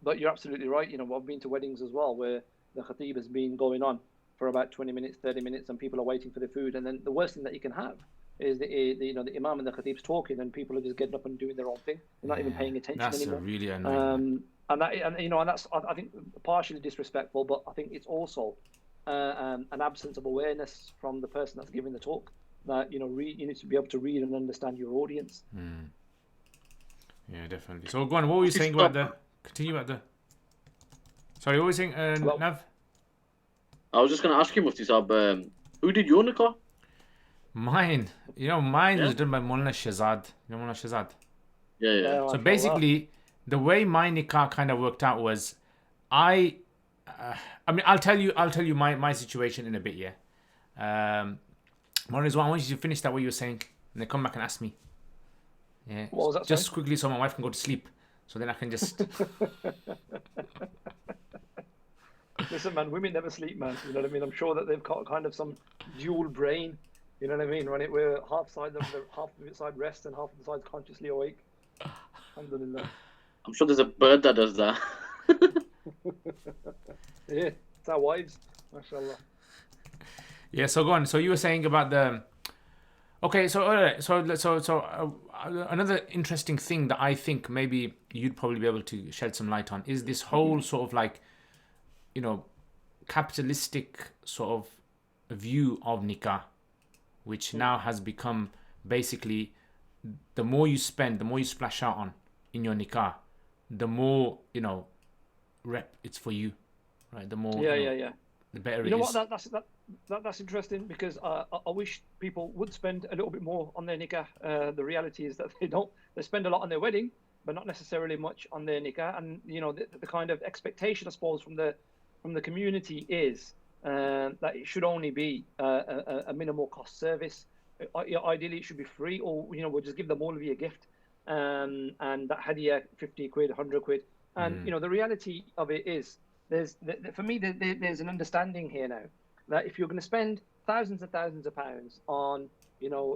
But you're absolutely right. You know, I've been to weddings as well where the khatib has been going on for about 20 minutes, 30 minutes, and people are waiting for the food. And then the worst thing that you can have is the imam and the khatib's talking, and people are just getting up and doing their own thing. They're not even paying attention That's anymore. really annoying. And that's I think partially disrespectful, but I think it's also an absence of awareness from the person that's giving the talk. That you need to be able to read and understand your audience. Yeah, definitely. So go on. What were you saying about the? Continue about the. Sorry, what were you saying, Nav? I was just going to ask you, Mufti Saab, who did your nikah? Mine was done by Mullah Shazad. You know Mullah Shazad? Yeah. So basically, the way my nikah kind of worked out was, I mean, I'll tell you my situation in a bit. Yeah. Rizwan, I want you to finish that what you were saying, and then come back and ask me. Yeah. What was that? Just quickly, so my wife can go to sleep, so then I can just. Listen, man, women never sleep, man. You know what I mean? I'm sure that they've got kind of some dual brain. You know what I mean? When we're half of the side rest and half of the side consciously awake. Alhamdulillah. I'm sure there's a bird that does that. Yeah, it's our wives, mashallah. Yeah. So go on. So you were saying about the. Okay. So all right. So another interesting thing that I think maybe you'd probably be able to shed some light on is this whole sort of like, capitalistic sort of view of nikah, which now has become basically the more you spend, the more you splash out on in your nikah, the more rep it's for you, right? The more the better it is. You know what? That's interesting because I wish people would spend a little bit more on their nikah. The reality is that they don't. They spend a lot on their wedding, but not necessarily much on their nikah. And the kind of expectation, I suppose, from the community is that it should only be a minimal cost service. Ideally, it should be free, or we'll just give them all of you a gift, and that hadiah 50 quid, 100 quid. And the reality of it is, for me, there's an understanding here now that if you're going to spend thousands and thousands of pounds on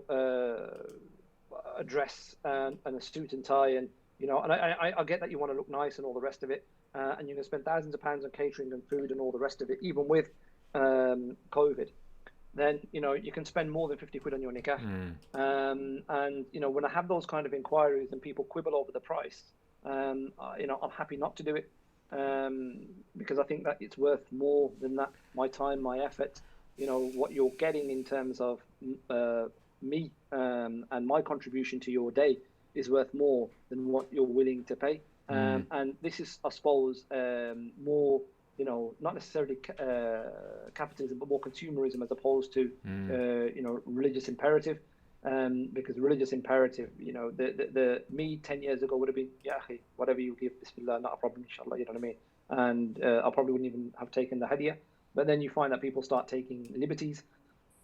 a dress and a suit and tie, and I get that you want to look nice and all the rest of it, and you're going to spend thousands of pounds on catering and food and all the rest of it, even with COVID, then you can spend more than 50 quid on your nikah. And when I have those kind of inquiries and people quibble over the price, I'm happy not to do it, because I think that it's worth more than that. My time, my effort, what you're getting in terms of me and my contribution to your day is worth more than what you're willing to pay. And this is, I suppose, more, not necessarily capitalism, but more consumerism as opposed to, religious imperative. Because religious imperative, the me 10 years ago would have been, yeah, whatever you give, bismillah, not a problem, inshallah, you know what I mean? And I probably wouldn't even have taken the hadiah. But then you find that people start taking liberties,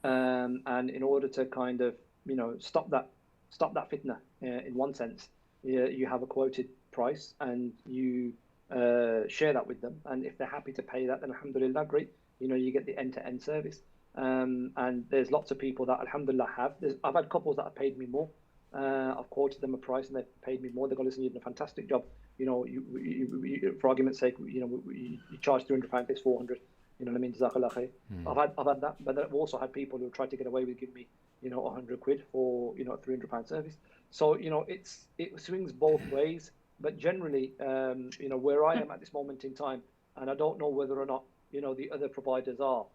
and in order to kind of, stop that fitna, in one sense, you have a quoted price and you share that with them. And if they're happy to pay that, then alhamdulillah, great. You get the end-to-end service. And there's lots of people that alhamdulillah have. I've had couples that have paid me more. I've quoted them a price and they've paid me more. They've gone, listen, you did a fantastic job. You, for argument's sake, you charge £300, it's 400. You know what I mean? Jazakallah khair. I've had that, but I've also had people who tried to get away with giving me, 100 quid for, a £300 service. So, it swings both ways. But generally, where I am at this moment in time, and I don't know whether or not, the other providers are,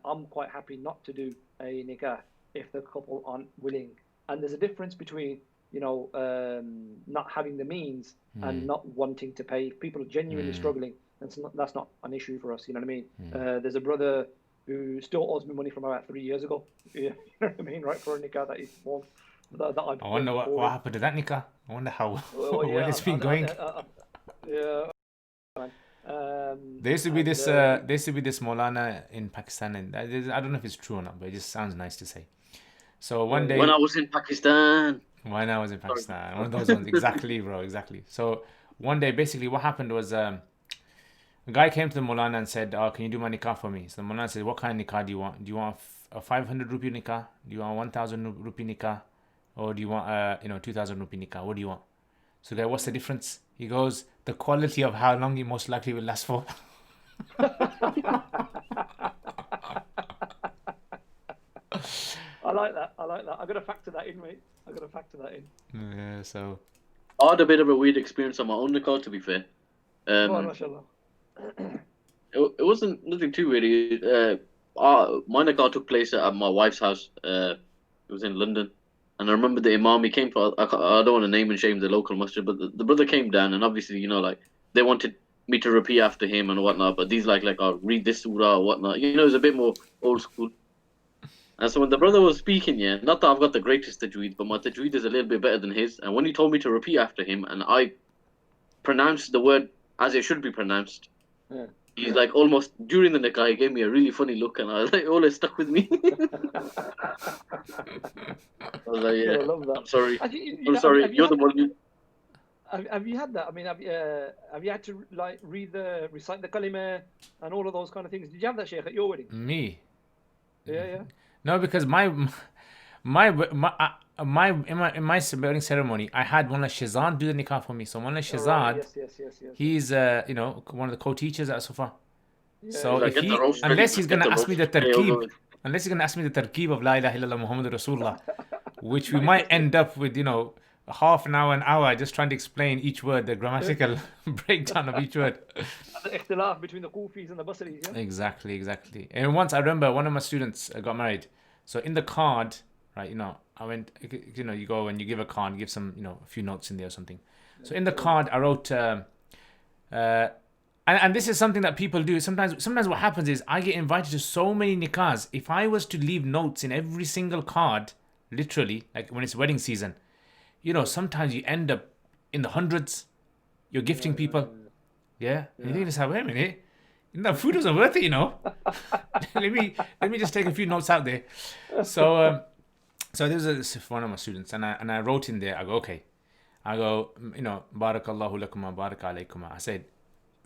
I'm quite happy not to do a nikah if the couple aren't willing. And there's a difference between, not having the means and not wanting to pay. If people are genuinely struggling, that's not an issue for us. You know what I mean? There's a brother who still owes me money from about 3 years ago. You know what I mean? Right, for a nikah that he's performed. I wonder what happened to that nikah. I wonder where it's been going. Yeah. There used to be this Maulana in Pakistan, and I don't know if it's true or not, but it just sounds nice to say. So one day, when I was in Pakistan, one of those ones, exactly, bro, exactly. So one day, basically, what happened was a guy came to the Maulana and said, "Oh, can you do my nikah for me?" So the Maulana said, "What kind of nikah do you want? Do you want a 500 rupee nikah? Do you want 1,000 rupee nikah? or do you want 2,000 rupee nikah? What do you want? So guy, what's the difference? He goes, the quality of how long it most likely will last for. I like that. I'm gonna factor that in, mate. Yeah, so I had a bit of a weird experience on my own nikah, to be fair. Go on, mashallah. It wasn't nothing too weird. My nikah took place at my wife's house. It was in London. And I remember the imam, he came for, I don't want to name and shame the local masjid, but the brother came down, and obviously, like, they wanted me to repeat after him and whatnot, but these like oh, read this surah or whatnot. It was a bit more old school. And so when the brother was speaking, yeah, not that I've got the greatest tajweed, but my tajweed is a little bit better than his. And when he told me to repeat after him, and I pronounced the word as it should be pronounced, Yeah. he's like almost during the nikah, he gave me a really funny look, and I was like, always stuck with me. I was like, yeah, I love that. I'm sorry. I'm Sorry, you're the one. Have you had that? I mean, have you had to like recite the kalima and all of those kind of things? Did you have that, Sheikh, at your wedding? me. Yeah. No, because my in my wedding ceremony, I had Mullah Shazan do the nikah for me. So Mullah Shazad, Right, yes. he's one of the co-teachers at Sufa. Yeah, So Like, if get the roast ready, unless he's get gonna the ask me the roast ready, over tarkeeb, with. unless he's gonna ask me the tarkeeb of La ilaha illallah Muhammadur Rasulullah, which we might end up with half an hour just trying to explain each word, the grammatical breakdown of each word. the ikhtilaf between the Kufis and the Basris, yeah? Exactly. And once I remember one of my students got married. So in the card, right, I went, you go and you give a card, give some, a few notes in there or something. So in the card, I wrote, and this is something that people do. Sometimes what happens is I get invited to so many nikahs. If I was to leave notes in every single card, literally, like when it's wedding season, sometimes you end up in the hundreds. You're gifting people. Yeah. And you think to yourself, wait a minute. The food wasn't worth it, let me just take a few notes out there. So this is one of my students, and I wrote in there. I go, okay. I go, barakallahu lakum wa baraka alaykum. I said,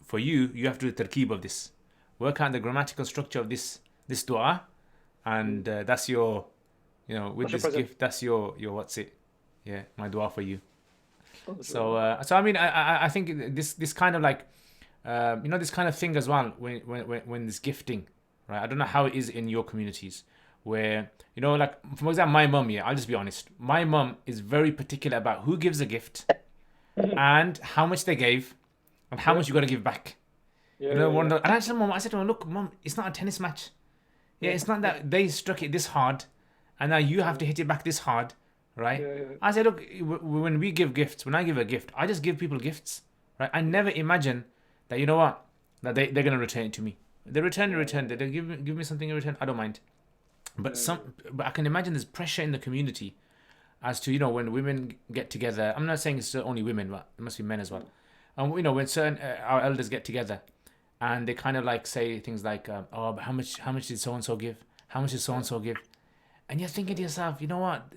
for you have to do the tarkeeb of this. Work out the grammatical structure of this dua, and that's your, with this gift, that's your what's it? Yeah, my dua for you. So I mean, I think this kind of like, this kind of thing as well when there's gifting, right? I don't know how it is in your communities where, like, for example, my mum, I'll just be honest. My mum is very particular about who gives a gift and how much they gave and how much you got to give back. And I said, Mum, look, Mum, it's not a tennis match. Yeah, it's not that they struck it this hard and now you have to hit it back this hard, right? I said, look, when we give gifts, when I give a gift, I just give people gifts, right? I never imagine that, that they're going to return it to me. They return. They give me something in return. I don't mind. But I can imagine there's pressure in the community as to, when women get together. I'm not saying it's only women, but it must be men as well. And, when certain, our elders get together and they kind of like say things like, oh, but how much did so-and-so give? How much did so-and-so give? And you're thinking to yourself, you know what?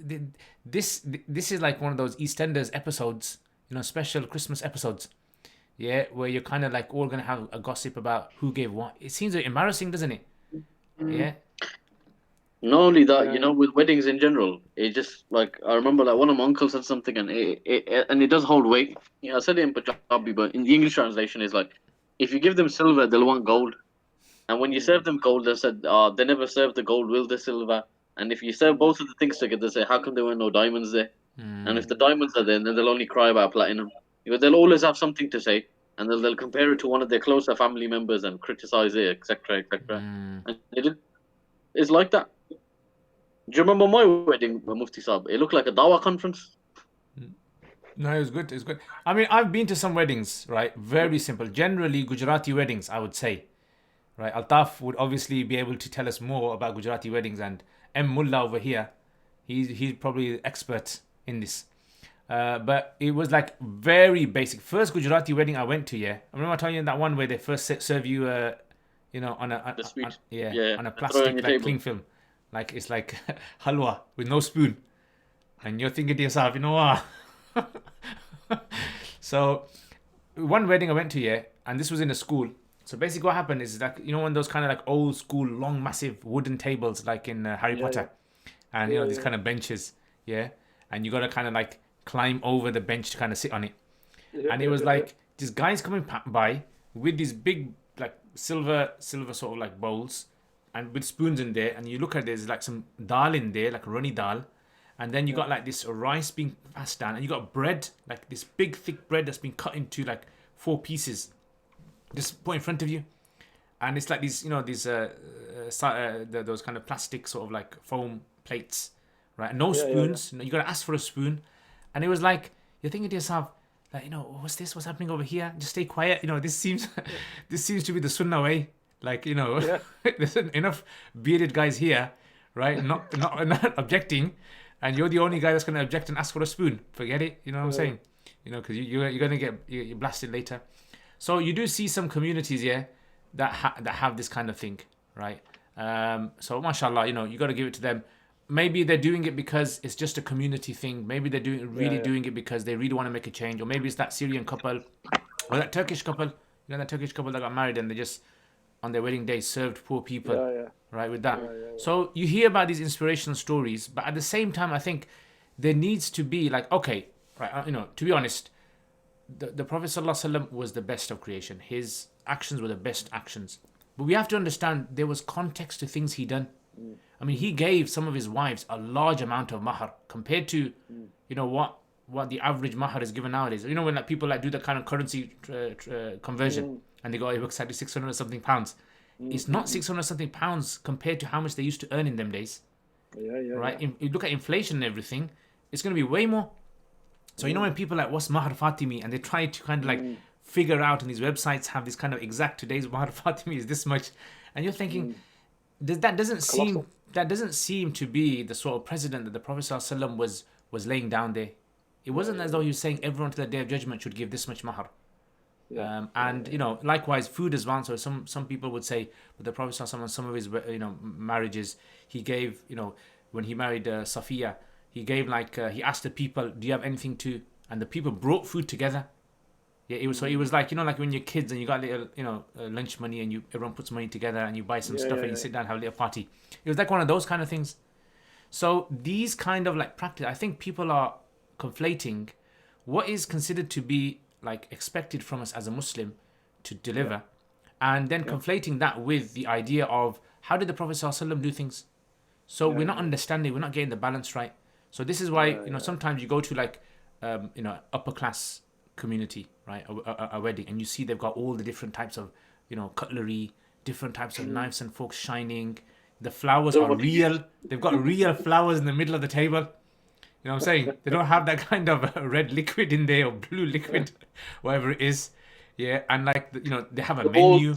This is like one of those EastEnders episodes, special Christmas episodes. Yeah, where you're kind of like all going to have a gossip about who gave what. It seems embarrassing, doesn't it? Yeah. Not only that, with weddings in general, it just like I remember like one of my uncles said something, and it does hold weight. I said it in Punjabi, but in the English translation is like, if you give them silver, they'll want gold, and when you serve them gold, they said they never serve the gold, will the silver? And if you serve both of the things together, they say, how come there were no diamonds there? And if the diamonds are there, then they'll only cry about platinum. They'll always have something to say, and they'll compare it to one of their closer family members and criticize it, etc., etc. And it's like that. Do you remember my wedding, Mufti Saab? It looked like a Dawa conference. No, it was good. It's good. I mean, I've been to some weddings, right? Very simple. Generally, Gujarati weddings, I would say. Right? Altaf would obviously be able to tell us more about Gujarati weddings, and M. Mullah over here, he's probably the expert in this. But it was like very basic. First Gujarati wedding I went to, I remember telling you that one where they first serve you, on a plastic like cling film. Like it's like halwa with no spoon, and you're thinking to yourself, So, one wedding I went to, and this was in a school. So basically, what happened is like one of those kind of like old school, long, massive wooden tables, like in Harry Potter, and these kind of benches, and you got to kind of like climb over the bench to kind of sit on it. And it was like this guy's coming by with these big like silver sort of like bowls and with spoons in there, and you look at there's like some dal in there, like runny dal, and then you got like this rice being passed down, and you got bread, like this big thick bread that's been cut into like 4 pieces, just put in front of you. And it's like these, you know, these those kind of plastic sort of like foam plates, right? No spoons. You got to ask for a spoon. And it was like you're thinking to yourself, like, you know, what's this? What's happening over here? Just stay quiet. You know, this seems to be the sunnah way. Like, you know, there's enough bearded guys here, right? Not objecting, and you're the only guy that's going to object and ask for a spoon. Forget it. You know what I'm saying? You know, because you're going to get you're blasted later. So you do see some communities, that have this kind of thing, right? So mashallah, you know, you got to give it to them. Maybe they're doing it because it's just a community thing. Maybe they're doing it because they really want to make a change. Or maybe it's that Syrian couple or that Turkish couple. You know, that Turkish couple that got married and they just on their wedding day served poor people, right? With that. So you hear about these inspirational stories, but at the same time, I think there needs to be like, okay, right? You know, to be honest, the Prophet ﷺ was the best of creation. His actions were the best actions. But we have to understand there was context to things he done. I mean, he gave some of his wives a large amount of mahar compared to, you know, what the average mahar is given nowadays. You know, when like people like do the kind of currency conversion and they go, it works out to 600 something pounds. It's not 600 something pounds compared to how much they used to earn in them days. Right? You look at inflation and everything, it's going to be way more. So you know when people like, what's Mahar Fatimi? And they try to kind of like figure out, and these websites have this kind of exact today's Mahar Fatimi is this much. And you're thinking, that doesn't seem to be the sort of precedent that the Prophet ﷺ was laying down there. It wasn't as though he was saying everyone to the Day of Judgment should give this much mahar. You know, likewise food as well. So some people would say, but the Prophet ﷺ, some of his, you know, marriages, he gave, you know, when he married Safiya, he gave like he asked the people, do you have anything to? And the people brought food together. Yeah, it was like, you know, like when you're kids and you got little, you know, lunch money and everyone puts money together and you buy some stuff and you sit down and have a little party. It was like one of those kind of things. So these kind of like practice, I think people are conflating what is considered to be like expected from us as a Muslim to deliver, and then conflating that with the idea of how did the Prophet ﷺ do things. So we're not understanding, we're not getting the balance right. So this is why you know sometimes you go to like you know, upper class community, right, a wedding, and you see they've got all the different types of, you know, cutlery, different types of knives and forks shining. The flowers are real. They've got real flowers in the middle of the table. You know what I'm saying? They don't have that kind of red liquid in there or blue liquid, whatever it is. Yeah, and like, you know, they have a menu.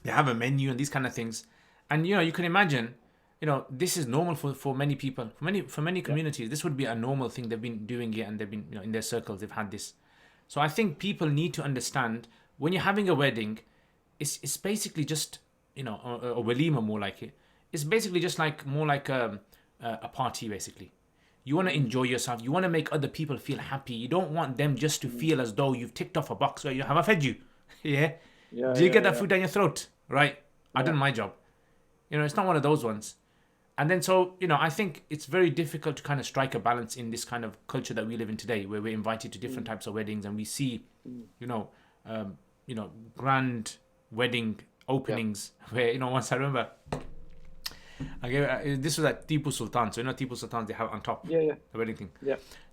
They have a menu and these kind of things. And, you know, you can imagine, you know, this is normal for many people, for many communities. This would be a normal thing. They've been doing it and they've been, you know, in their circles, they've had this. So I think people need to understand when you're having a wedding, it's basically just, you know, a walima more like it. It's basically just like more like a party basically. You want to enjoy yourself. You want to make other people feel happy. You don't want them just to feel as though you've ticked off a box where you have I fed you. Do you get that food down your throat? Right. I done my job. You know, it's not one of those ones. And then so, you know, I think it's very difficult to kind of strike a balance in this kind of culture that we live in today, where we're invited to different types of weddings and we see, you know, grand wedding openings where, you know, once I remember, this was at Tipu Sultan. So, you know, Tipu Sultan, they have on top the wedding thing.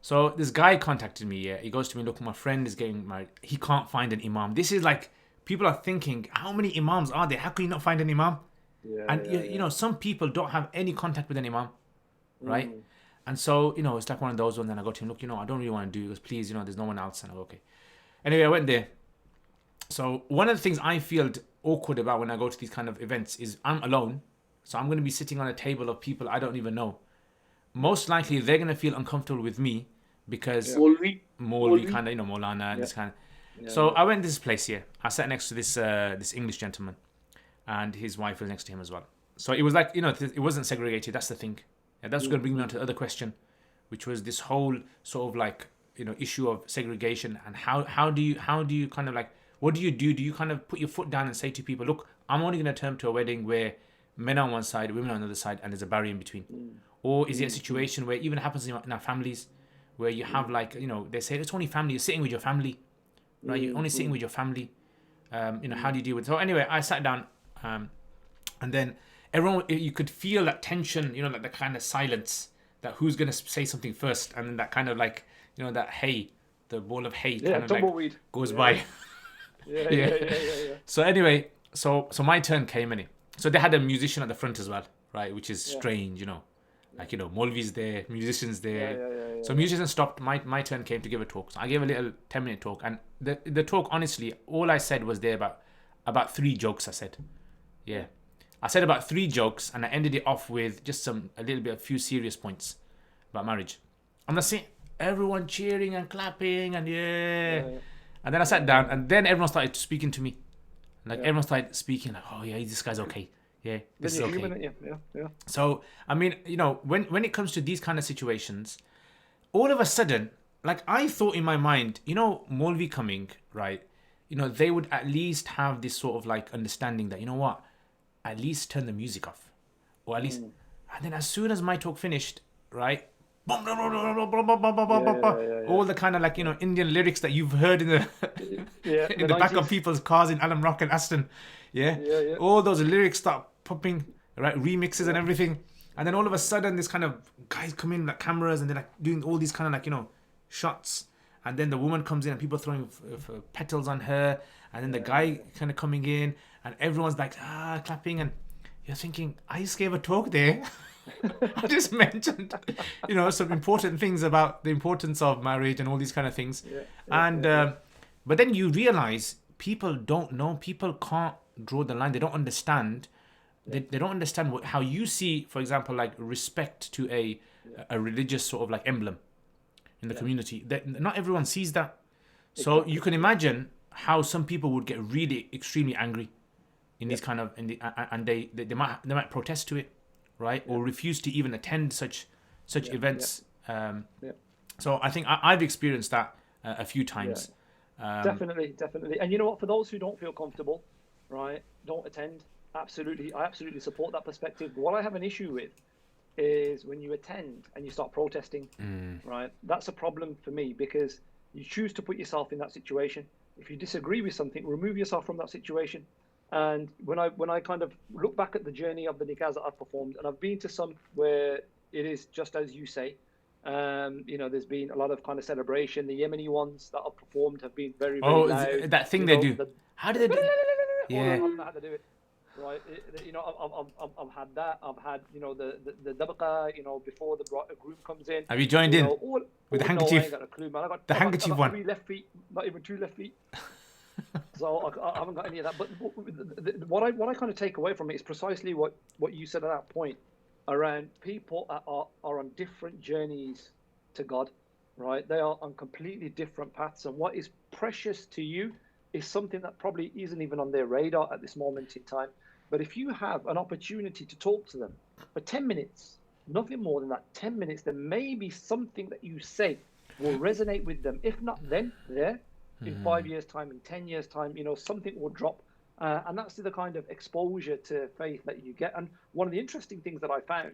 So this guy contacted me. He goes to me, look, my friend is getting married. He can't find an imam. This is like, people are thinking, how many imams are there? How can you not find an imam? You know, some people don't have any contact with an imam, right? And so, you know, it's like one of those ones. And I go to him, look, you know, I don't really want to do this. Please, you know, there's no one else. And I go, okay. Anyway, I went there. So one of the things I feel awkward about when I go to these kind of events is I'm alone. So I'm going to be sitting on a table of people I don't even know. Most likely, they're going to feel uncomfortable with me because Maulvi kind of, you know, Maulana and this kind of. So I went to this place here. I sat next to this English gentleman. And his wife was next to him as well. So it was like, you know, it wasn't segregated. That's the thing. And that's going to bring me on to the other question, which was this whole sort of like, you know, issue of segregation and how do you kind of like, what do you do? Do you kind of put your foot down and say to people, look, I'm only going to turn to a wedding where men on one side, women on the other side, and there's a barrier in between? Or is it a situation where even happens in our families, where you have like, they say it's only family, you're sitting with your family, right? You're only sitting with your family. How do you deal with it? So anyway, I sat down, and then everyone, you could feel that tension, like the kind of silence, that who's going to say something first, and then that kind of like, that hay, the ball of hay kind of like goes by. Yeah. So anyway, so my turn came in. So they had a musician at the front as well, right? Which is strange, like, Molvi's there, musicians there. So musicians stopped. My turn came to give a talk. So I gave a little 10-minute talk, and the talk, honestly, all I said was there about 3 jokes. I said, I said about 3 jokes, and I ended it off with just a few serious points about marriage. And that's it. Everyone cheering and clapping and and then I sat down, and then everyone started speaking to me. Like everyone started speaking, like, oh yeah, this guy's okay. Yeah, this is okay. Yeah. So I mean, when it comes to these kind of situations, all of a sudden, like I thought in my mind, Molvi coming, right? They would at least have this sort of like understanding that, what, at least turn the music off, or at least. And then as soon as my talk finished, right, all the kind of like Indian lyrics that you've heard in the in the back of people's cars in Alam Rock and Aston, all those lyrics start popping, right, remixes and everything, and then all of a sudden this kind of guys come in like cameras, and they're like doing all these kind of like shots, and then the woman comes in and people throwing petals on her, and then the guy kind of coming in, and everyone's like clapping, and you're thinking, I just gave a talk there. I just mentioned, some important things about the importance of marriage and all these kind of things. But then you realize people don't know, people can't draw the line. They don't understand. They don't understand how you see, for example, like respect to a religious sort of like emblem in the community. Not everyone sees that. So you can imagine how some people would get really extremely angry in these kind of, and they might protest to it. Right, or refuse to even attend such events. So I think I've experienced that a few times. Definitely. And you know what? For those who don't feel comfortable, right, don't attend. Absolutely, I absolutely support that perspective. But what I have an issue with is when you attend and you start protesting. Right, that's a problem for me, because you choose to put yourself in that situation. If you disagree with something, remove yourself from that situation. And when I kind of look back at the journey of the nikahs that I've performed, and I've been to some where it is just as you say, there's been a lot of kind of celebration. The Yemeni ones that I've performed have been very, very loud. That thing they do. How do they do? Yeah. I don't know how to do it. Right. I've had that. I've had the dabqa. Before the groom comes in. Have you joined in with the handkerchief? No, I ain't got a clue, man. The handkerchief one. 3 left feet, not even 2 left feet. So I haven't got any of that. But what I kind of take away from it is precisely what you said at that point, around people are on different journeys to God, right? They are on completely different paths, and what is precious to you is something that probably isn't even on their radar at this moment in time. But if you have an opportunity to talk to them for 10 minutes, nothing more than that, 10 minutes, then maybe something that you say will resonate with them. If not then, there. In 5 years' time, in 10 years' time, something will drop. And that's the kind of exposure to faith that you get. And one of the interesting things that I found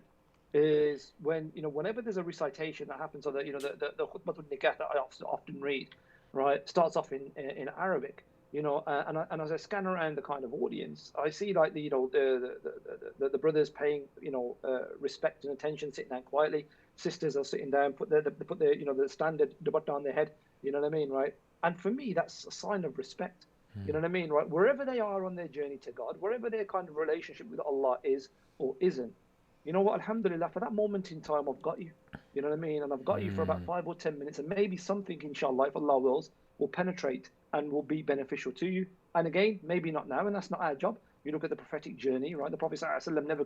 is whenever there's a recitation that happens, or the khutbatul nikah that I often read, right, starts off in Arabic, and as I scan around the kind of audience, I see like the brothers paying, respect and attention, sitting down quietly. Sisters are sitting down, put the standard dupatta on their head, you know what I mean, right? And for me, that's a sign of respect. You know what I mean, right? Wherever they are on their journey to God, wherever their kind of relationship with Allah is or isn't, you know what? Alhamdulillah, for that moment in time, I've got you. You know what I mean? And I've got you for about 5 or 10 minutes, and maybe something, inshallah, if Allah wills, will penetrate and will be beneficial to you. And again, maybe not now, and that's not our job. You look at the prophetic journey, right? The Prophet ﷺ never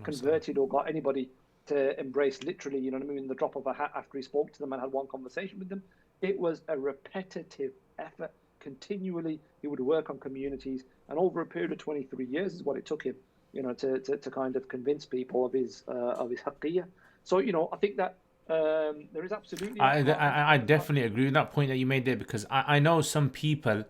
converted or got anybody to embrace literally, you know what I mean, the drop of a hat after he spoke to them and had one conversation with them. It was a repetitive effort. Continually, he would work on communities, and over a period of 23 years is what it took him, to kind of convince people of his haqqiyah. So, I think that there is absolutely. I definitely agree with that point that you made there, because I know some people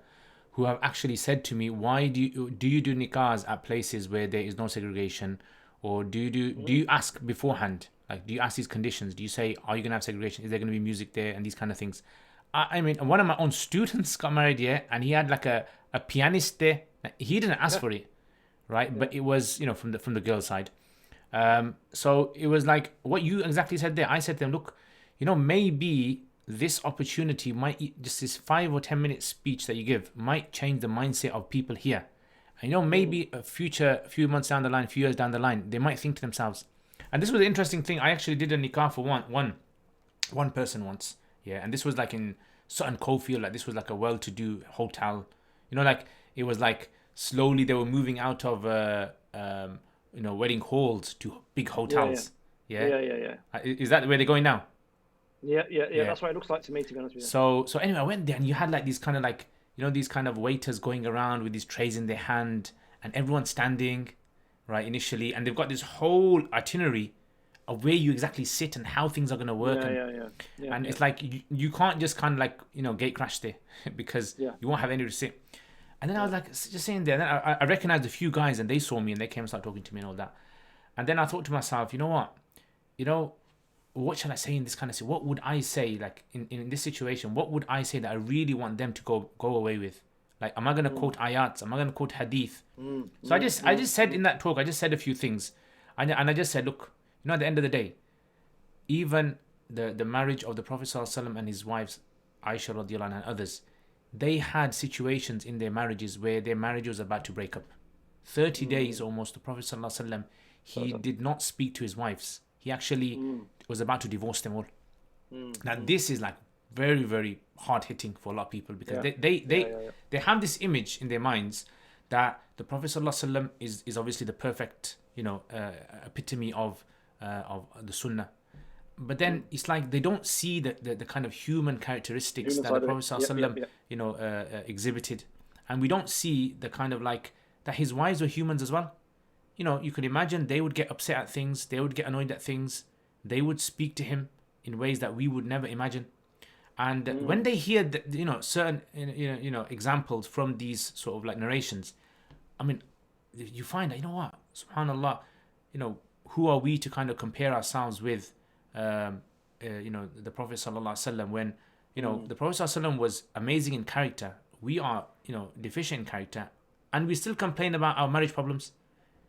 who have actually said to me, why do you do nikahs at places where there is no segregation, or do you ask beforehand? Like, do you ask these conditions? Do you say, are you going to have segregation? Is there going to be music there? And these kind of things. I mean, one of my own students got married, yeah, and he had like a pianist there. He didn't ask for it, right? But it was, you know, from the girl's side. So it was like what you exactly said there. I said to them, look, you know, maybe this opportunity might, just this 5 or 10 minute speech that you give might change the mindset of people here. And, you know, maybe a few months down the line, a few years down the line, they might think to themselves. And this was an interesting thing. I actually did a nikah for one person once. Yeah, and this was like in Sutton Coldfield. Like, this was like a well-to-do hotel. You know, like it was like slowly they were moving out of you know, wedding halls to big hotels. Yeah. Is that where they're going now? Yeah. That's what it looks like to me, to be honest with you. So anyway, I went there and you had like these kind of like, you know, these kind of waiters going around with these trays in their hand, and everyone's standing, right, initially, and they've got this whole itinerary of where you exactly sit and how things are going to work. And it's like you can't just kind of like, you know, gate crash there because you won't have anywhere to sit. And then I was like just sitting there, and then I recognized a few guys, and they saw me and they came and started talking to me and all that. And then I thought to myself, you know what, what shall I say in this kind of situation? What would I say, like in this situation? What would I say that I really want them to go away with? Like, am I going to quote ayats? Am I going to quote hadith? So I just said in that talk, I just said a few things, and I just said, look, you know, at the end of the day, even the marriage of the Prophet ﷺ and his wives, Aisha radiallahu anha and others, they had situations in their marriages where their marriage was about to break up. 30 days almost, the Prophet ﷺ, he did not speak to his wives. He actually was about to divorce them all. Now this is like very, very hard hitting for a lot of people, because they have this image in their minds that the Prophet ﷺ is obviously the perfect, you know, epitome of the Sunnah. But then it's like they don't see the kind of human characteristics that the Prophet ﷺ, you know, exhibited. And we don't see the kind of like that his wives were humans as well. You know, you could imagine they would get upset at things, they would get annoyed at things, they would speak to him in ways that we would never imagine. And when they hear that, you know, certain you know examples from these sort of like narrations, I mean, you find that, you know what, subhanallah, you know, who are we to kind of compare ourselves with you know, the Prophet sallallahu alaihi wasallam, when, you know, the Prophet sallallahu alaihi wasallam was amazing in character. We are, you know, deficient in character, and we still complain about our marriage problems.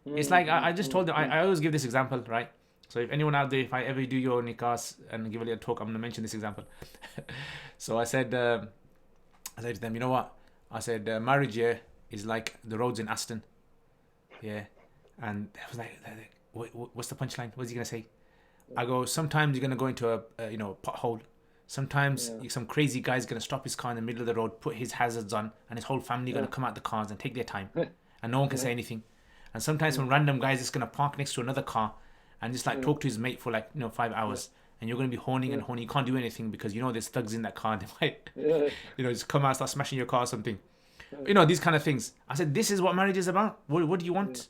It's like I just told them, I always give this example, right? So if anyone out there, if I ever do your nikahs and give a little talk, I'm going to mention this example. So I said to them, you know what? I said, marriage, yeah, is like the roads in Aston. Yeah. And I was like, what's the punchline? What's he going to say? I go, sometimes you're going to go into a you know, pothole. Sometimes some crazy guy's going to stop his car in the middle of the road, put his hazards on, and his whole family going to come out the cars and take their time. And no one can say anything. And sometimes some random guy's just going to park next to another car and just like talk to his mate for like, you know, 5 hours. And you're going to be horning and horning. You can't do anything because you know there's thugs in that car. They might, you know, just come out, start smashing your car or something. You know, these kind of things. I said, this is what marriage is about. What do you want?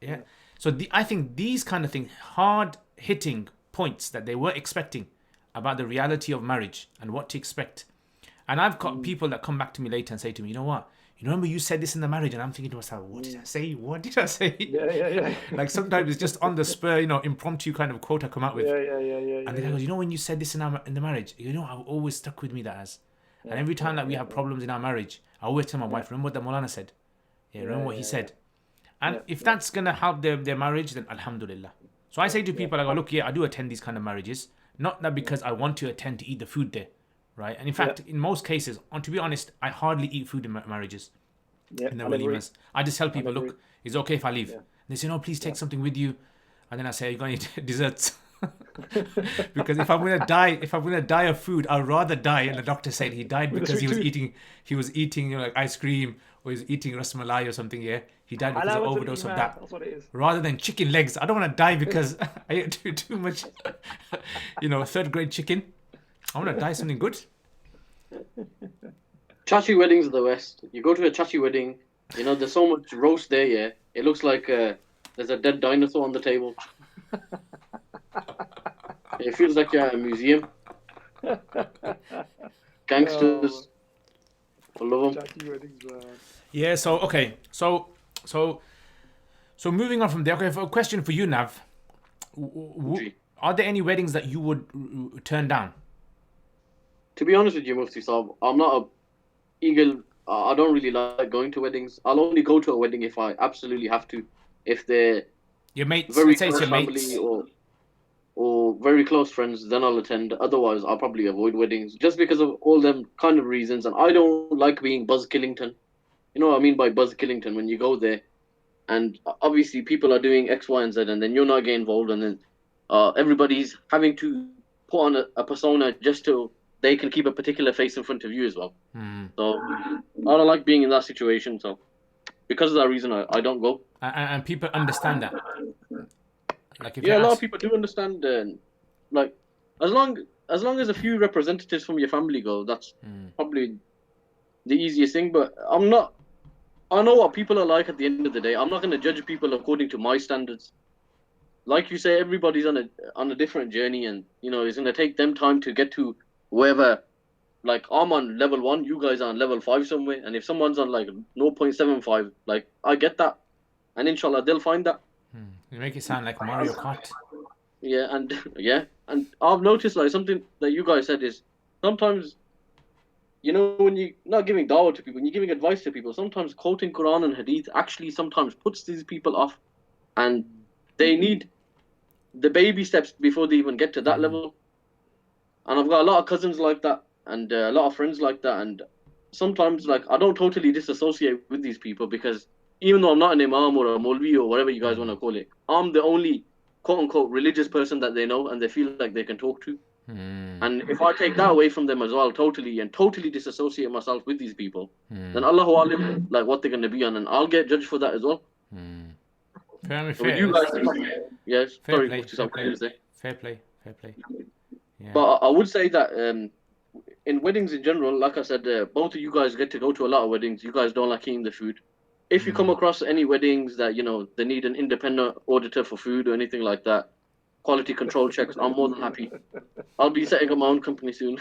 Yeah. So I think these kind of things, hard-hitting points that they were expecting about the reality of marriage and what to expect. And I've got people that come back to me later and say to me, you know what? You remember you said this in the marriage? And I'm thinking to myself, what did I say? What did I say? Yeah. Like sometimes it's just on the spur, you know, impromptu kind of quote I come out with. And then I go, you know, when you said this in the marriage, you know, I've always stuck with me that as. And every time that we have problems in our marriage, I always tell my wife, remember what the Maulana said? Yeah, remember what he said? And if that's going to help their marriage, then alhamdulillah. So I say to people, I go, look, I do attend these kind of marriages. Not that because I want to attend to eat the food there, right? And in fact, in most cases, and to be honest, I hardly eat food in marriages. In the walimas. I just tell people, look, it's okay if I leave. They say, no, please take something with you. And then I say, you're going to eat desserts. Because if I'm gonna die of food, I'd rather die. And the doctor said he died because he was eating you know, like ice cream, or he was eating rasmalai or something. Yeah, he died because of overdose of that. That's what it is. Rather than chicken legs, I don't want to die because I ate too much, you know, third grade chicken. I want to die something good. Chachi weddings are the best. You go to a Chachi wedding, you know, there's so much roast there. Yeah, it looks like there's a dead dinosaur on the table. It feels like you're at a museum. Gangsters. I love them. Yeah, so okay. So moving on from there. Okay, for a question for you, Nav. are there any weddings that you would turn down? To be honest with you, Mufti Saab, I'm not a eagle. I don't really like going to weddings. I'll only go to a wedding if I absolutely have to. If they're Your mates, very let's say it's close your family mates. or very close friends, then I'll attend. Otherwise, I'll probably avoid weddings just because of all them kind of reasons. And I don't like being Buzz Killington. You know what I mean by Buzz Killington? When you go there, and obviously people are doing X, Y, and Z, and then you're not getting involved, and then everybody's having to put on a persona just to they can keep a particular face in front of you as well. So I don't like being in that situation. So because of that reason, I don't go. And people understand that. Like if Yeah, you a lot of ask, people do understand. Like as long as a few representatives from your family go, that's probably the easiest thing. But I'm not. I know what people are like at the end of the day. I'm not going to judge people according to my standards. Like you say, everybody's on a different journey, and you know it's going to take them time to get to wherever. Like I'm on level 1, you guys are on level 5 somewhere, and if someone's on like 0.75, like I get that, and inshallah they'll find that. you make it sound like Mario Kart. Yeah, and yeah, and I've noticed like something that you guys said is sometimes, you know, when you're not giving dawah to people, when you're giving advice to people, sometimes quoting Quran and Hadith actually sometimes puts these people off, and they need the baby steps before they even get to that level. And I've got a lot of cousins like that, and a lot of friends like that, and sometimes like I don't totally disassociate with these people because even though I'm not an imam or a Maulvi or whatever you guys want to call it, I'm the only quote unquote religious person that they know and they feel like they can talk to. And if I take that away from them as well, totally disassociate myself with these people, then Allahu Alim, like what they're going to be on, and I'll get judged for that as well. Fair, So you guys, yes, fair sorry, play, Mufti fair Saab, play. what did you say? Fair play, fair play. Yeah. But I would say that in weddings in general, like I said, both of you guys get to go to a lot of weddings. You guys don't like eating the food. If you come across any weddings that, you know, they need an independent auditor for food or anything like that, quality control checks, I'm more than happy. I'll be setting up my own company soon.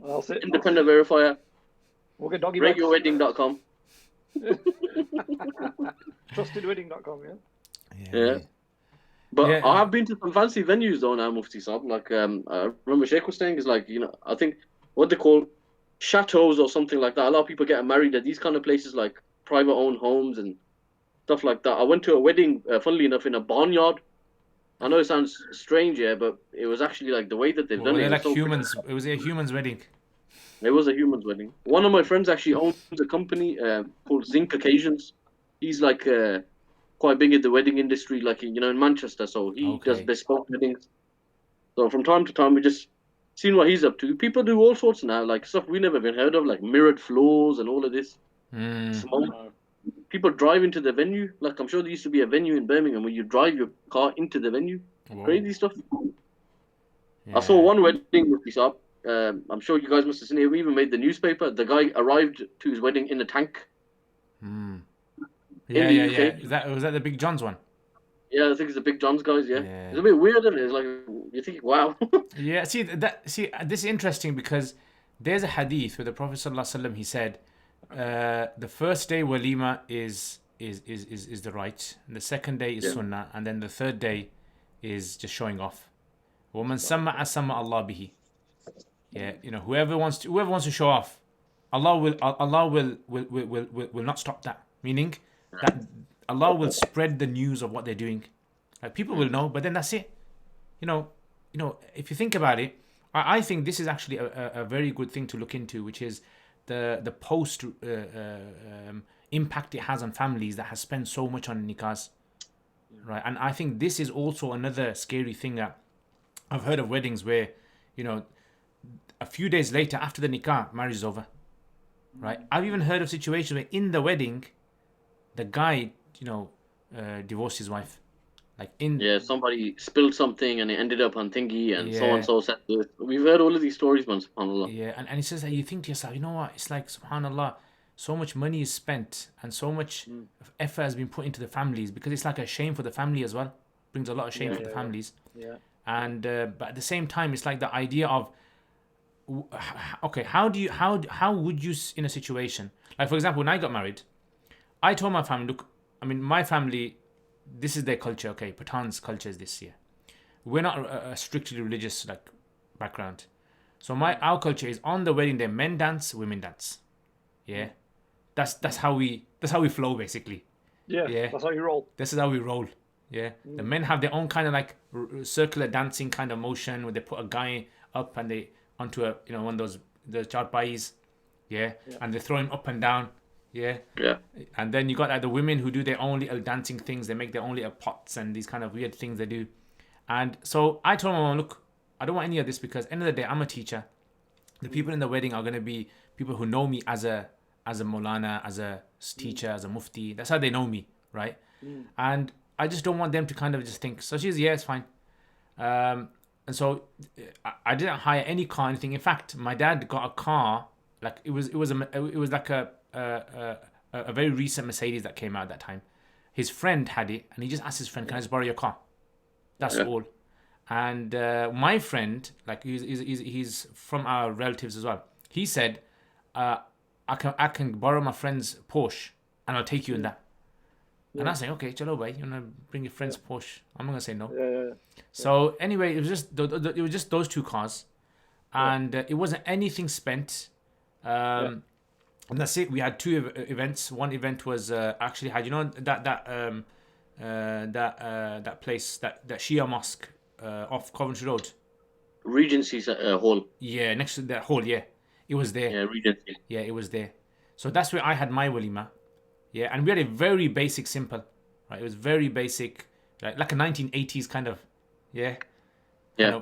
I'll sit. Independent verifier, We'll get doggy bags. RateYourWedding.com. Trustedwedding.com, yeah. Yeah. But Yeah. I have been to some fancy venues though now, Mufti Saab. Like, remember Sheikh was saying is like, you know, I think what they call chateaus or something like that. A lot of people get married at these kind of places, like private owned homes and stuff like that. I went to a wedding, funnily enough, in a barnyard. I know it sounds strange, yeah, but it was actually like the way that they've Well, done they're it. like Was so humans. It was a human's wedding. It was a human's wedding. One of my friends actually owns a company called Zinc Occasions. He's like quite big in the wedding industry, like you know, in Manchester. So he does Okay. bespoke weddings. So from time to time, we just seen what he's up to. People do all sorts now, like stuff we never even heard of, like mirrored floors and all of this. Smoke. People drive into the venue. Like I'm sure there used to be a venue in Birmingham where you drive your car into the venue. Whoa. Crazy stuff. Yeah. I saw one wedding with this up. I'm sure you guys must have seen it. We even made the newspaper. The guy arrived to his wedding in a tank. Yeah, the yeah, UK. yeah. Was that the Big John's one? Yeah, I think it's the Big John's guys. Yeah, Yeah. it's a bit weird, isn't it? It's like you think, wow. Yeah. See this is interesting because there's a hadith where the Prophet ﷺ, he said, the first day walima is the right, and the second day is sunnah, and then the third day is just showing off. وَمَنْ سَمَّعَ سَمَّعَ اللَّهُ بِهِ. Yeah, you know, whoever wants to show off, Allah will not stop that. Meaning that Allah will spread the news of what they're doing. Like people will know, but then that's it. You know, if you think about it, I think this is actually a very good thing to look into, which is the post impact it has on families that has spent so much on nikahs, right? And I think this is also another scary thing that I've heard of weddings where, you know, a few days later after the nikah, marriage is over, right? I've even heard of situations where in the wedding, the guy, you know, divorced his wife. Like Yeah, somebody spilled something and it ended up on thingy and so and so said this. We've heard all of these stories, man, subhanAllah. Yeah, and he says that you think to yourself, you know what? It's like, subhanAllah, so much money is spent and so much effort has been put into the families because it's like a shame for the family as well. Brings a lot of shame for the families. Yeah. And but at the same time, it's like the idea of, okay, how would you in a situation like, for example, when I got married, I told my family, look, I mean, my family, this is their culture. Okay, Pathan's culture is this year. we're not a strictly religious like background. So our culture is on the wedding day, men dance, women dance. Yeah, that's how we flow basically. Yeah, Yeah. that's how you roll. This is how we roll. Yeah, the men have their own kind of like circular dancing kind of motion where they put a guy up and they onto a one of those the charpais. Yeah, and they throw him up and down. Yeah. Yeah. And then you got like the women who do their own little dancing things. They make their own little pots and these kind of weird things they do. And so I told my mom, look, I don't want any of this because end of the day, I'm a teacher. The people in the wedding are going to be people who know me as a Maulana, as a teacher, as a mufti. That's how they know me, right? And I just don't want them to kind of just think. So she's, yeah, it's fine. And so I didn't hire any car, anything. In fact, my dad got a car. Like it was like a very recent Mercedes that came out at that time. His friend had it, and he just asked his friend, "Can I just borrow your car?" That's all. And my friend, like he's from our relatives as well. He said, "I can borrow my friend's Porsche, and I'll take you in that." And I was like, "Okay, chalo bhai, you wanna bring your friend's Porsche?" I'm not gonna say no. Yeah. So anyway, it was just those two cars, and it wasn't anything spent. And that's it. We had two events. One event was actually had that place, that Shia mosque off Coventry Road. Regency's hall. Yeah, next to that hall. Yeah, it was there. Yeah, Regency. Yeah, it was there. So that's where I had my walima. Yeah, and we had a very basic, simple. Right, it was very basic, like a 1980s kind of,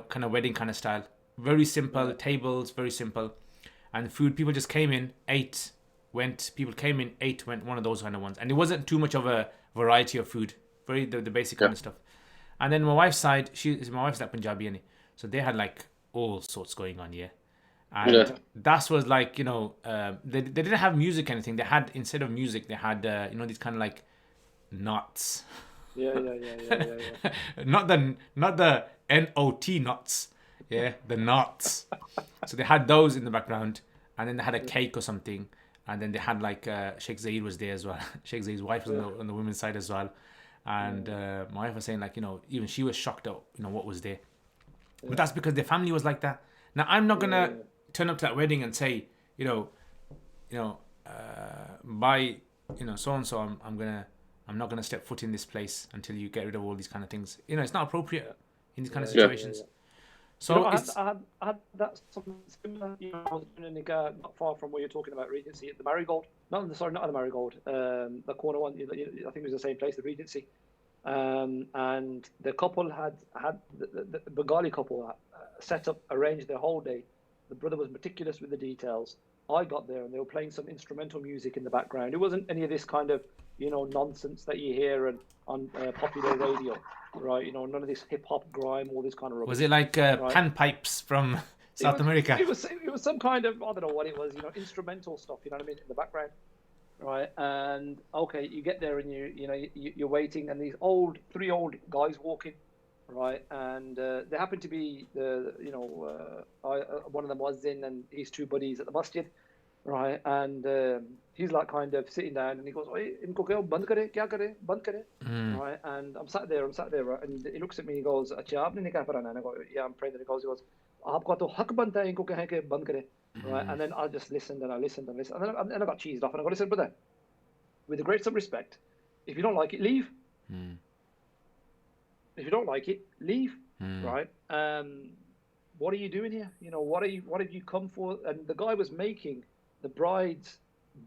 kind of wedding kind of style. Very simple tables, very simple, and food. People just came in, ate, went. People came in, ate, went. One of those kind of ones, and it wasn't too much of a variety of food. Very the basic kind of stuff. And then my wife's side, my wife's like Punjabi, and so they had like all sorts going on, and that was like they didn't have music or anything. They had, instead of music, they had these kind of like knots. Yeah. not the NOT knots. Yeah, the knots. So they had those in the background, and then they had a cake or something, and then they had like Sheikh Zaid was there as well. Sheikh Zaid's wife was on the women's side as well, and my wife was saying like even she was shocked at what was there, but that's because their family was like that. Now I'm not gonna turn up to that wedding and say by so and so I'm not gonna step foot in this place until you get rid of all these kind of things. It's not appropriate in these kind of situations. So I had that something similar. I was doing a nikah not far from where you're talking about, Regency, at the Marigold. Not at the Marigold. The corner one. I think it was the same place, the Regency. And the couple had the Bengali couple set up, arranged their whole day. The brother was meticulous with the details. I got there and they were playing some instrumental music in the background. It wasn't any of this kind of nonsense that you hear on popular radio, right? None of this hip hop grime, all this kind of rubbish. Was it like panpipes from South America? It was some kind of, I don't know what it was, instrumental stuff. You know what I mean, in the background, right? And okay, you get there and you're waiting, and these three old guys walking, right? And they happen to be one of them was in, and his two buddies at the masjid. Right, and he's like kind of sitting down, and he goes, "Oi, inko kya band kare, kya kare, band kare." Right, and I'm sat there, right, and he looks at me, he goes, "Acha, aapne nikah parana?" And I go, "Yeah, I'm praying." And he goes, "Aapka to hak banta hai inko kahe ke band kare." Right, and then I just listened, and then I got cheesed off, and I go, "Listen, brother, with the greatest of respect, if you don't like it, leave. If you don't like it, leave." Right, what are you doing here? What did you come for? And the guy was making the bride's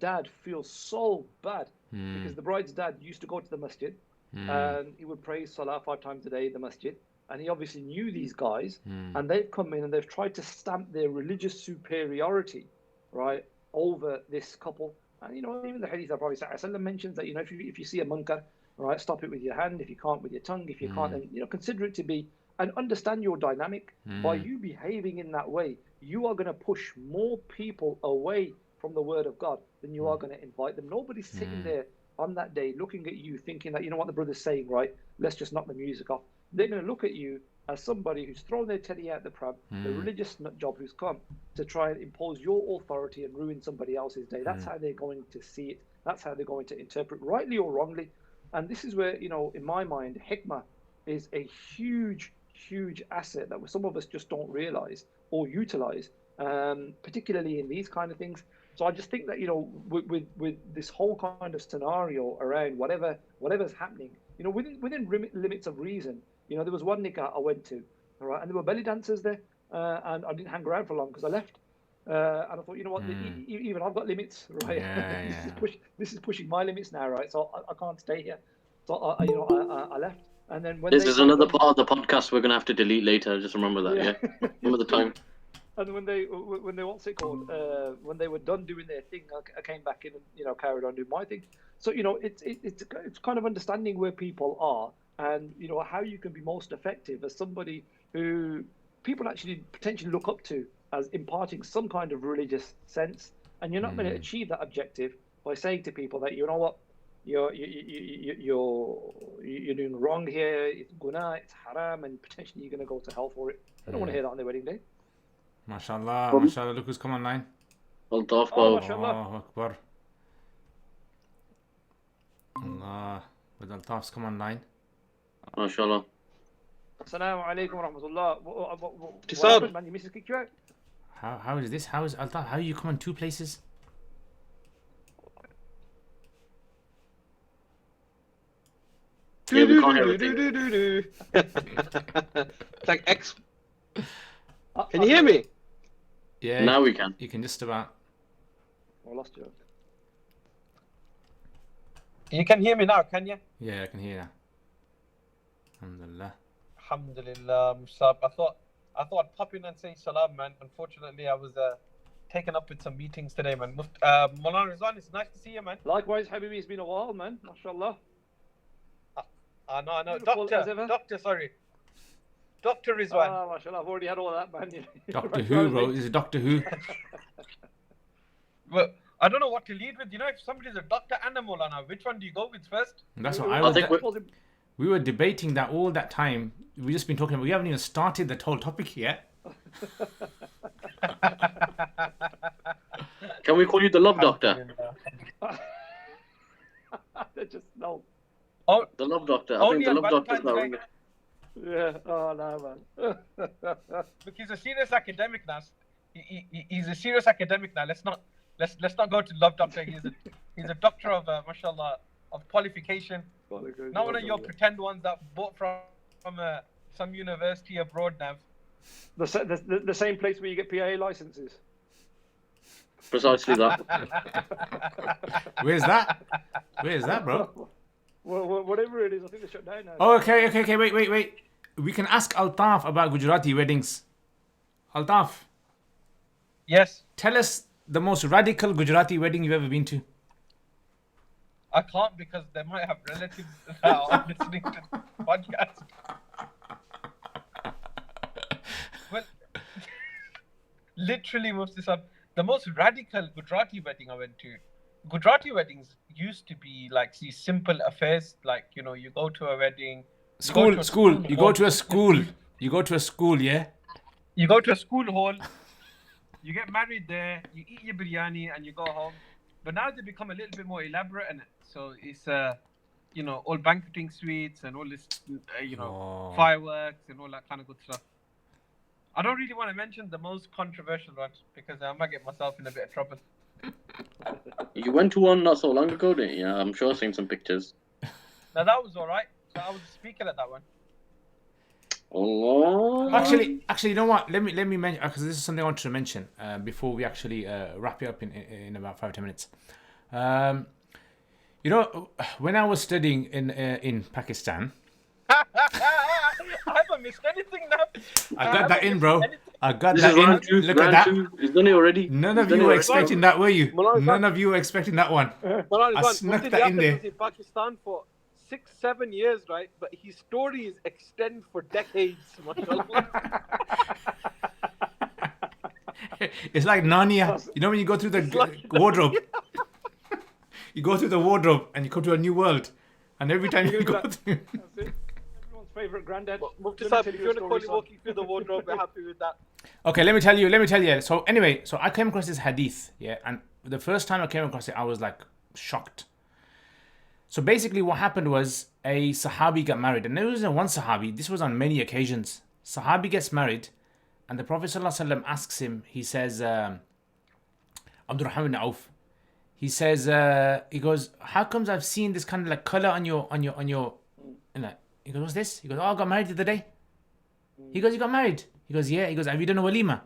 dad feels so bad because the bride's dad used to go to the masjid and he would pray salah 5 times a day in the masjid, and he obviously knew these guys and they've come in and they've tried to stamp their religious superiority right over this couple. And even the hadith of Prophet ﷺ mentions that if you see a munkar, right, stop it with your hand. If you can't, with your tongue. If you can't, then consider it to be, and understand your dynamic. By you behaving in that way, you are going to push more people away from the word of God than you are going to invite them. Nobody's sitting there on that day looking at you thinking that, what the brother's saying, right, let's just knock the music off. They're going to look at you as somebody who's thrown their teddy out the pram, the religious nut job who's come to try and impose your authority and ruin somebody else's day. That's how they're going to see it. That's how they're going to interpret, rightly or wrongly. And this is where, in my mind, hikmah is a huge, huge asset that some of us just don't realize or utilize, particularly in these kind of things. So I just think that, with this whole kind of scenario around whatever's happening, within limits of reason. There was one nikah I went to, all right, and there were belly dancers there, and I didn't hang around for long because I left. And I thought, you know what, even I've got limits, right? Yeah, This is pushing my limits now, right? So I can't stay here. So I left. And then when This they is kind another of- part of the podcast we're gonna have to delete later. Just remember that. Yeah. Remember the time. And when they what's it called? When they were done doing their thing, I came back in and carried on doing my thing. So it's kind of understanding where people are and how you can be most effective as somebody who people actually potentially look up to as imparting some kind of religious sense, and you're not going to achieve that objective by saying to people that you're doing wrong here, it's guna, it's haram, and potentially you're going to go to hell for it. I don't want to hear that on their wedding day. MashaAllah, MashaAllah, look who's come online. Altaf, Oh, oh, mashallah. Allahu Akbar. Allah, with Altaf's come online. mashallah. Assalamu alaikum wa rahmatullah. What Tisab. happened, man? Your missus kicked you out? How is this? How is Altaf? How you come in two places? Yeah, we can't hear everything. It's like X. Can you hear me? Yeah, Now we can. you can just about. I lost you. You can hear me now, can you? Yeah, I can hear you. Alhamdulillah. Alhamdulillah, Musab. I thought I'd pop in and say salam, man. Unfortunately, I was taken up with some meetings today, man. Maulana Rizwan, it's nice to see you, man. Likewise, Habibi, it's been a while, man. MashaAllah. I know. Beautiful as ever. Dr. Rizwan. Ah, mashallah, I've already had all of that, man. Doctor Who, bro. Is it Doctor Who? Well, I don't know what to lead with. If somebody's a doctor and a Maulana, which one do you go with first? That's what I I was. think We were debating that all that time. We just been talking about. We haven't even started the whole topic yet. Can we call you the love doctor? They're just, no. Oh, The love doctor. I Only think the on love doctor's not Valentine's ringing. Yeah, oh, no, man. look, he's a serious academic now. He's a serious academic now. Let's not go to love doctor. He's a doctor of mashallah of qualification. Not one of your pretend ones that bought from some university abroad now. The same place where you get PIA licenses. Precisely that. Where's that? Where's that, bro? Well, whatever it is, I think they shut down now. Oh, okay. Wait. We can ask Altaf about Gujarati weddings. Altaf, Yes, tell us the most radical Gujarati wedding you've ever been to. I can't because they might have relatives that are listening to the podcast. Well, literally, the most radical Gujarati wedding I went to. Gujarati weddings used to be like these simple affairs, like you go to a wedding. School. You go to a school. You go to a school, yeah? You go to a school hall. You get married there. You eat your biryani and you go home. But now they become a little bit more elaborate in it. So it's all banqueting suites and all this, Oh. fireworks and all that kind of good stuff. I don't really want to mention the most controversial ones because I might get myself in a bit of trouble. You went to one not so long ago, didn't you? I'm sure I've seen some pictures. Now that was all right. So I was a speaker at that one. Allah. Actually, you know what? Let me mention because this is something I wanted to mention before we actually wrap it up in about 5-10 minutes. When I was studying in Pakistan, I haven't missed anything now. I got that in, bro. I got This that is in. round two. Look at Round that. two. He's done it already. None of He's done you it were already. expecting that, were you? Malak, None of you were expecting that one. Malak, I snuck Mufti that in Liaquat there. was in Pakistan for 6-7 years, right? But his stories extend for decades. mashallah. It's like Narnia. You know when you go through the wardrobe? You go through the wardrobe and you come to a new world. And every time you go through... That's it. Everyone's favourite granddad. Mufti Let me Sahib, tell if you you a want to call story, you son. walking through the wardrobe, we're happy with that. Okay, let me tell you. So anyway, so I came across this hadith, yeah, and the first time I came across it, I was like shocked. So basically what happened was a Sahabi got married, and there wasn't one Sahabi, this was on many occasions. Sahabi gets married, and the Prophet ﷺ asks him, he says, Abdurrahman ibn Auf, he says, he goes, how comes I've seen this kind of like color on your, he goes, what's this? He goes, oh, I got married the other day. He goes, you got married? He goes, yeah. He goes, have you done a walima?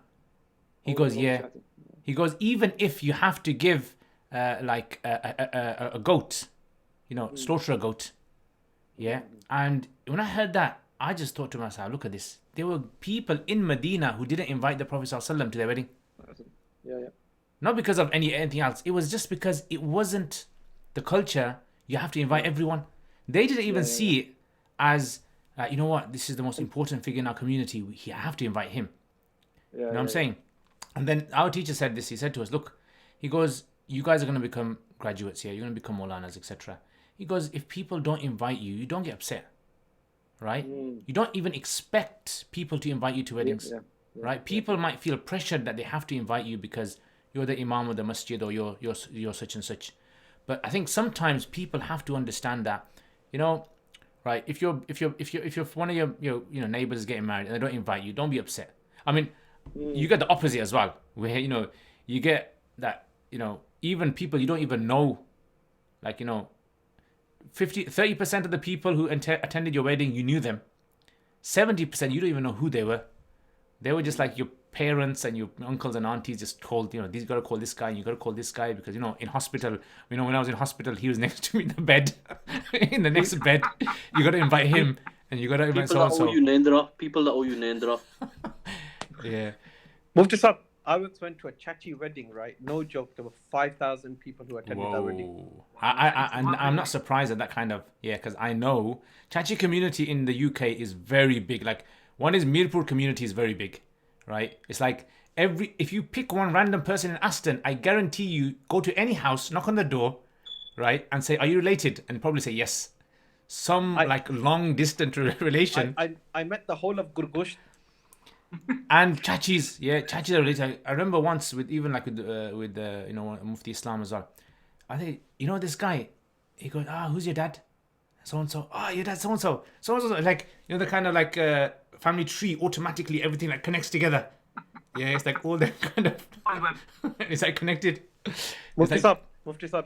He goes, yeah. He goes, even if you have to give like a goat, slaughter a goat. Yeah. And when I heard that, I just thought to myself, look at this. There were people in Medina who didn't invite the Prophet ﷺ to their wedding. Yeah. Not because of anything else. It was just because it wasn't the culture. You have to invite everyone. They didn't even see it as, you know what, this is the most important figure in our community. We have to invite him. You know what I'm saying? And then our teacher said this. He said to us, look, he goes, you guys are going to become graduates here. You're going to become Maulanas, etc. He goes, if people don't invite you, you don't get upset. Right? You don't even expect people to invite you to weddings. Right? People might feel pressured that they have to invite you because you're the imam of the masjid or you're such and such. But I think sometimes people have to understand that, right? If you're one of your neighbors is getting married and they don't invite you, don't be upset. I mean, you get the opposite as well, where you get that even people you don't even know, like 30% of the people who attended your wedding, you knew them. 70% you don't even know who they were. They were just like your parents and your uncles and aunties just told, you got to call this guy and you got to call this guy because, in hospital, when I was in hospital, he was next to me in the bed, in the next bed. You got to invite him and you got to invite so-and-so. People that owe you Nendra. Yeah. Mufti Sahib, I once went to a Chachi wedding, right? No joke. There were 5,000 people who attended that wedding. I'm not surprised at that kind of, because I know Chachi community in the UK is very big. Like, one is Mirpur community is very big, right? It's like if you pick one random person in Aston, I guarantee you go to any house, knock on the door, right? And say, are you related? And probably say yes. Some long distant relation. I met the whole of Gurgusht. And Chachis are related. I remember once with Mufti Islam as well. I think this guy. He goes, who's your dad? So and so. Your dad so and so. So and so. Like the kind of like family tree. Automatically everything like connects together. Yeah, it's like all that kind of. It's like connected. Mufti Sahib,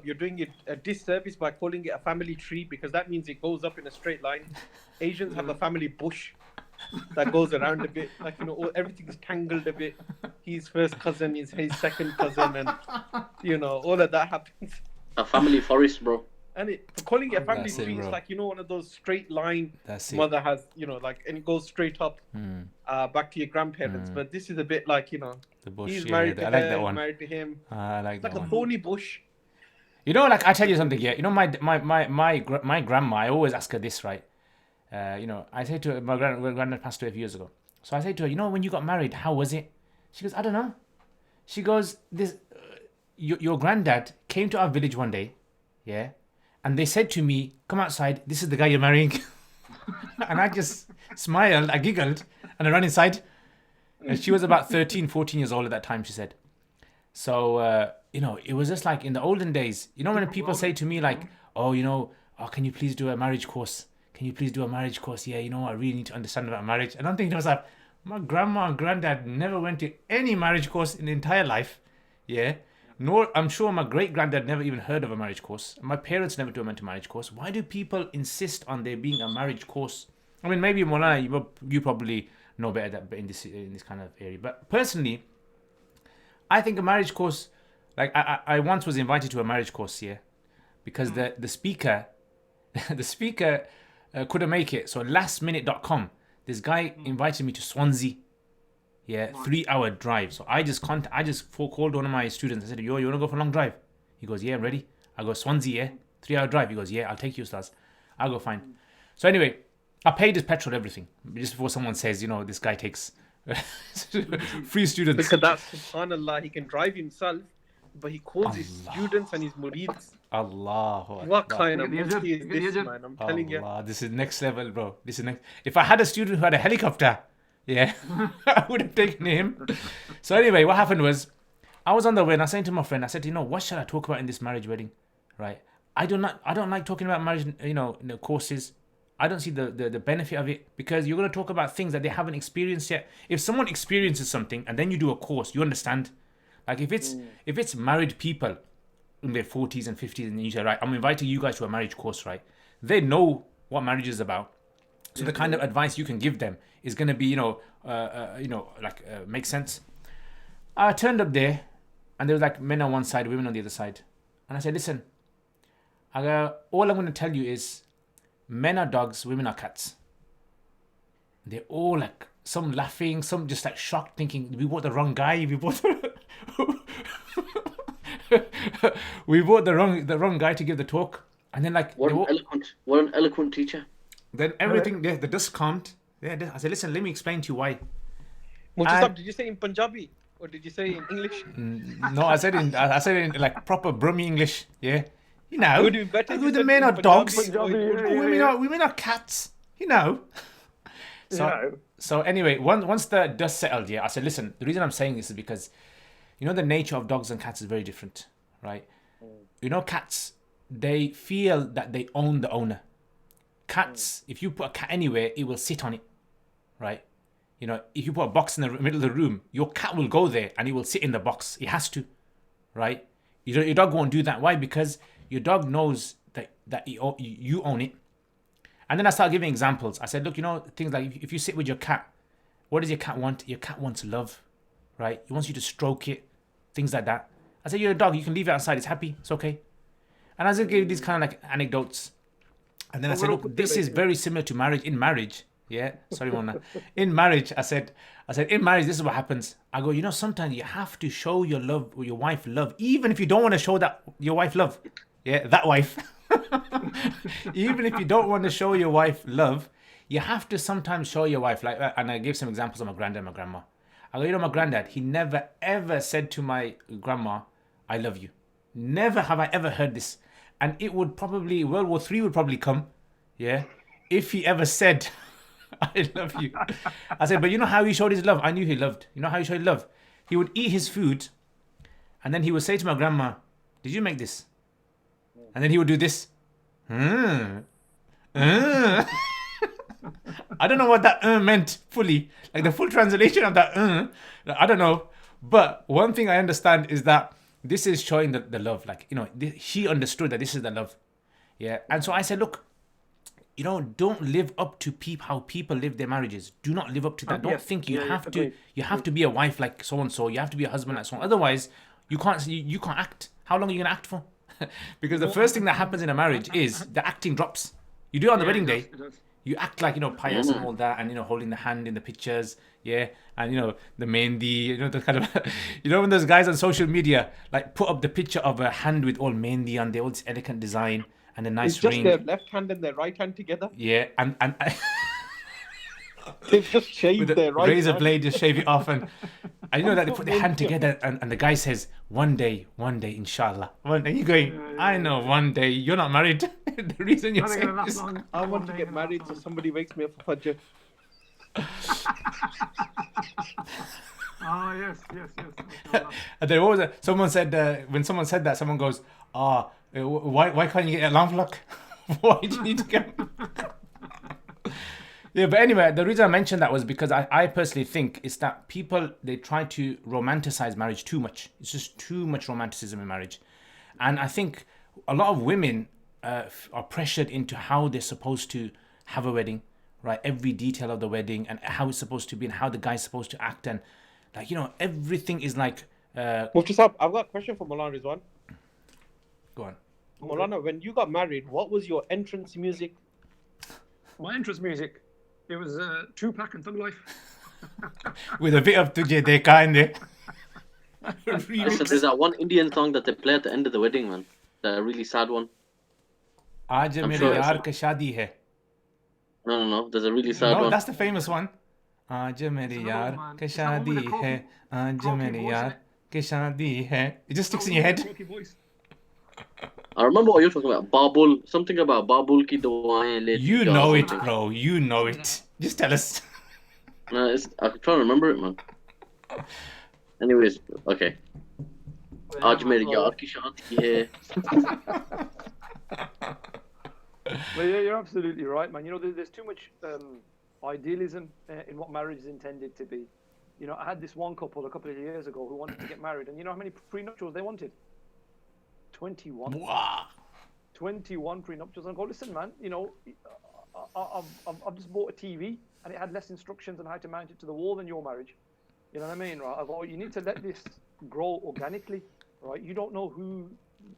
you're doing it a disservice by calling it a family tree because that means it goes up in a straight line. Asians have a family bush that goes around a bit, like everything's tangled a bit. His first cousin is his second cousin, and all of that happens. A family forest, bro. And calling it a family tree is like one of those straight line. Mother has and it goes straight up back to your grandparents. But this is a bit like the bush. He's married to I like her, that one. Married to him. I like that one. Like a thorny bush. Like I tell you something here. My grandma. I always ask her this, right? I say to her, my granddad passed away a few years ago. So I say to her, when you got married, how was it? She goes, I don't know. She goes, your granddad came to our village one day, and they said to me, come outside, this is the guy you're marrying. And I just smiled, I giggled, and I ran inside. And she was about 13, 14 years old at that time, she said. So, it was just like in the olden days, when people say to me like, can you please do a marriage course? Can you please do a marriage course? Yeah, I really need to understand about marriage. And I'm thinking to myself, my grandma and granddad never went to any marriage course in their entire life. Yeah. Nor, I'm sure my great-granddad never even heard of a marriage course. My parents never went to a marriage course. Why do people insist on there being a marriage course? I mean, maybe Maulana, you probably know better in this kind of area. But personally, I think a marriage course, like I once was invited to a marriage course, because the speaker couldn't make it. So lastminute.com, this guy invited me to Swansea. 3-hour drive. So I just called one of my students. I said, you want to go for a long drive? He goes, yeah, I'm ready. I go, Swansea, 3-hour drive. He goes, yeah, I'll take you, Ustaz. I'll go, fine. So anyway, I paid his petrol, everything. Just before someone says, this guy takes free students. Because that's, subhanAllah, he can drive himself, but he calls his students and his murids. Allah. What kind of mufti is this, man? I'm telling you. This is next level, bro. If I had a student who had a helicopter, I would have taken him. So anyway, what happened was, I was on the way and I said to my friend, I said, what shall I talk about in this marriage wedding? Right? I don't like talking about marriage, courses. I don't see the benefit of it, because you're going to talk about things that they haven't experienced yet. If someone experiences something and then you do a course, you understand. Like if it's married people in their 40s and 50s, and you say, right, I'm inviting you guys to a marriage course, right? They know what marriage is about. So the kind of advice you can give them is going to be, make sense. I turned up there, and there was like men on one side, women on the other side. And I said, listen, all I'm going to tell you is men are dogs, women are cats. They're all like, some laughing, some just like shocked, thinking, we bought the wrong guy, we bought the wrong guy to give the talk. And then like, what an eloquent teacher. Then everything, the dust calmed. I said, listen, let me explain to you why. Murtaza, did you say in Punjabi or did you say in English? No, I said in like proper Brummy English. Yeah, you know, Would be better if you the said men in are dogs, Punjabi. women are cats. You know. So anyway, once the dust settled, I said, listen, the reason I'm saying this is because, you know, the nature of dogs and cats is very different, right? You know, cats, they feel that they own the owner. Cats, if you put a cat anywhere, it will sit on it, right? You know, if you put a box in the middle of the room, your cat will go there and it will sit in the box. It has to, right? Your dog won't do that. Why? Because your dog knows that you own it. And then I started giving examples. I said, look, you know, things like if you sit with your cat, what does your cat want? Your cat wants love, right? It wants you to stroke it, things like that. I said, you're a dog. You can leave it outside. It's happy. It's okay. And I just gave these kind of like anecdotes. And then I said, look, this is very similar to marriage. In marriage, sorry, Mona. In marriage, I said, in marriage, this is what happens. I go, you know, sometimes you have to show your love, or your wife love, even if you don't want to show that your wife love. Yeah, that wife. Even if you don't want to show your wife love, you have to sometimes show your wife, like, and I gave some examples of my granddad and my grandma. I go, you know, my granddad, he never ever said to my grandma, I love you. Never have I ever heard this. And it would probably, World War III would probably come, if he ever said, I love you. I said, but you know how he showed his love? I knew he loved. You know how he showed love? He would eat his food, and then he would say to my grandma, did you make this? And then he would do this. I don't know what that meant fully. Like the full translation of that I don't know. But one thing I understand is that this is showing the love. Like, you know, she understood that this is the love. Yeah. And so I said, look, you know, don't live up to how people live their marriages. Do not live up to that. Don't think you have to be a wife like so-and-so. You have to be a husband like so. Otherwise, you can't act. How long are you going to act for? Because the first thing that happens in a marriage is the acting drops. You do it on the wedding day. You act like, you know, pious and all that, and, you know, holding the hand in the pictures, and, you know, the mehndi, you know, the kind of, you know, when those guys on social media like put up the picture of a hand with all mehndi on, all this elegant design and a nice ring. It's just their left hand and their right hand together. Yeah, and they've just shaved their right razor hand. blade, just shave it off, and you know that they put their hand together, and the guy says, one day, inshallah. One day, you're going, I know, one day, you're not married. The reason you're saying this. I want to get married, so somebody wakes me up for Fajr. Yes. And there was someone said, when someone said that, someone goes, why can't you get a alarm clock? Why do you need to get... Yeah, but anyway, the reason I mentioned that was because I personally think it's that people, they try to romanticize marriage too much. It's just too much romanticism in marriage. And I think a lot of women are pressured into how they're supposed to have a wedding, right? Every detail of the wedding and how it's supposed to be and how the guy's supposed to act. And, like, you know, everything is like... Mufti Saab, I've got a question for Maulana Rizwan. Go on. Maulana, when you got married, what was your entrance music? My entrance music, it was Tupac and Thug Life. With a bit of Tujhe Dekha in there. Listen, there's that one Indian song that they play at the end of the wedding, man. The really sad one. Aaj I'm mere sure yaar ki shaadi hai. No. There's a really sad No, one. that's the famous one. Aaj mere yaar ki shaadi hai. Aaj mere yaar ki shaadi hai. It just sticks in your head. I remember what you're talking about. Babul, something about Babul ki duaein le. You know it, bro. You know it. Just tell us. No, I'm trying to remember it, man. Anyways, okay. Aaj mere yaar ki shaadi hai. But yeah, you're absolutely right, man. There's too much idealism in what marriage is intended to be. I had this one couple a couple of years ago who wanted to get married, and you know how many prenuptials they wanted? 21. Wow. 21 prenuptials. And I go, listen, man, I've just bought a TV and it had less instructions on how to mount it to the wall than your marriage. You know what I mean, right? I go, you need to let this grow organically, right? You don't know who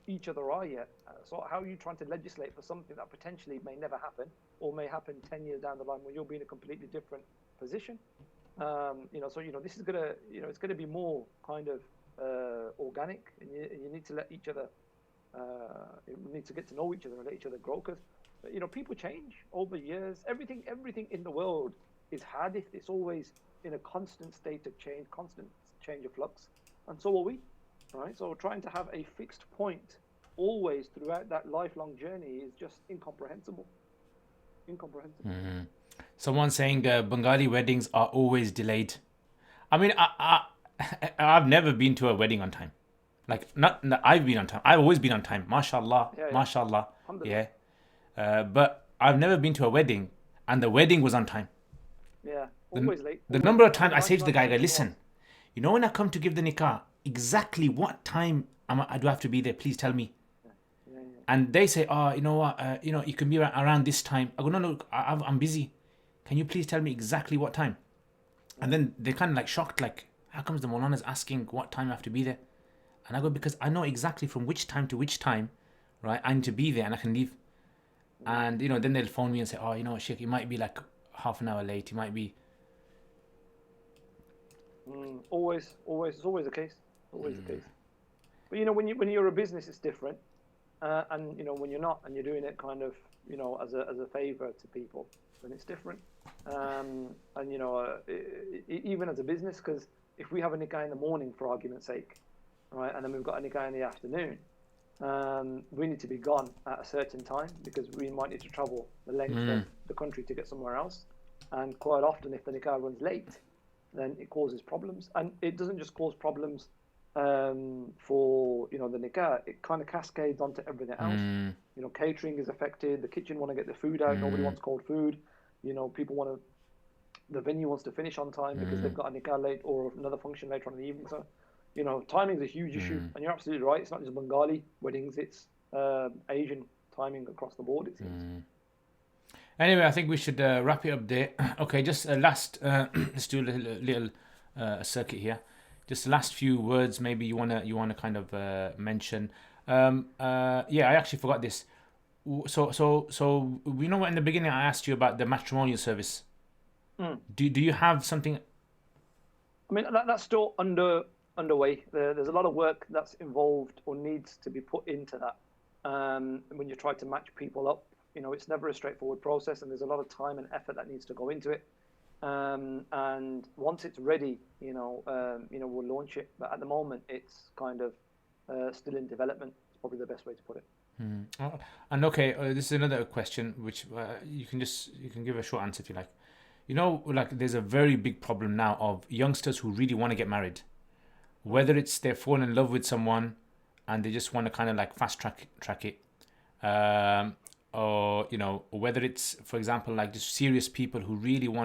each other are yet. So how are you trying to legislate for something that potentially may never happen or may happen 10 years down the line when you'll be in a completely different position? This is gonna, it's gonna be more kind of organic, and you need to let each other, you need to get to know each other and let each other grow. Because people change over years. Everything in the world is hadith. It's always in a constant state of change, constant change of flux, and so are we, right? So trying to have a fixed point always throughout that lifelong journey is just incomprehensible. Someone saying Bengali weddings are always delayed. I mean, I've never been to a wedding on time. Like, not I've been on time. I've always been on time. MashaAllah. Yeah. MashaAllah. Yeah. But I've never been to a wedding and the wedding was on time. Yeah. Always late. The number of times I say to the guy, listen, when I come to give the nikah, exactly what time do I have to be there? Please tell me. Yeah. And they say, oh, you know what, you can be around this time. I go, no, I'm busy. Can you please tell me exactly what time? And then they're kind of like shocked, like, how comes the Maulana's asking what time I have to be there? And I go, because I know exactly from which time to which time, right, I need to be there and I can leave. And, then they'll phone me and say, oh, Sheikh, you might be like half an hour late. You might be. Always. It's always the case. Always the case. But, when you're a business, it's different. And, when you're not and you're doing it kind of, as a favor to people, then it's different. Even as a business, because if we have a nikah in the morning, for argument's sake, right, and then we've got a nikah in the afternoon, we need to be gone at a certain time because we might need to travel the length of the country to get somewhere else. And quite often, if the nikah runs late, then it causes problems. And it doesn't just cause problems for the nikah. It kind of cascades onto everything else. Catering is affected. The kitchen want to get the food out. Nobody wants cold food. People the venue wants to finish on time because they've got a nikah late or another function later on in the evening. So, timing is a huge issue. And you're absolutely right. It's not just Bengali weddings. It's Asian timing across the board, it seems. Anyway, I think we should wrap it up there. Okay, just last, let's do a little circuit here. Just the last few words, maybe you wanna kind of mention. I actually forgot this. So we know what in the beginning I asked you about the matrimonial service. Do you have something? I mean, that's still underway. There's a lot of work that's involved or needs to be put into that. When you try to match people up, it's never a straightforward process, and there's a lot of time and effort that needs to go into it. And once it's ready, we'll launch it. But at the moment, it's kind of still in development. It's probably the best way to put it. And okay, this is another question which you can give a short answer if you like. There's a very big problem now of youngsters who really want to get married, whether it's they're falling in love with someone and they just want to kind of like fast track it, or whether it's, for example, like just serious people who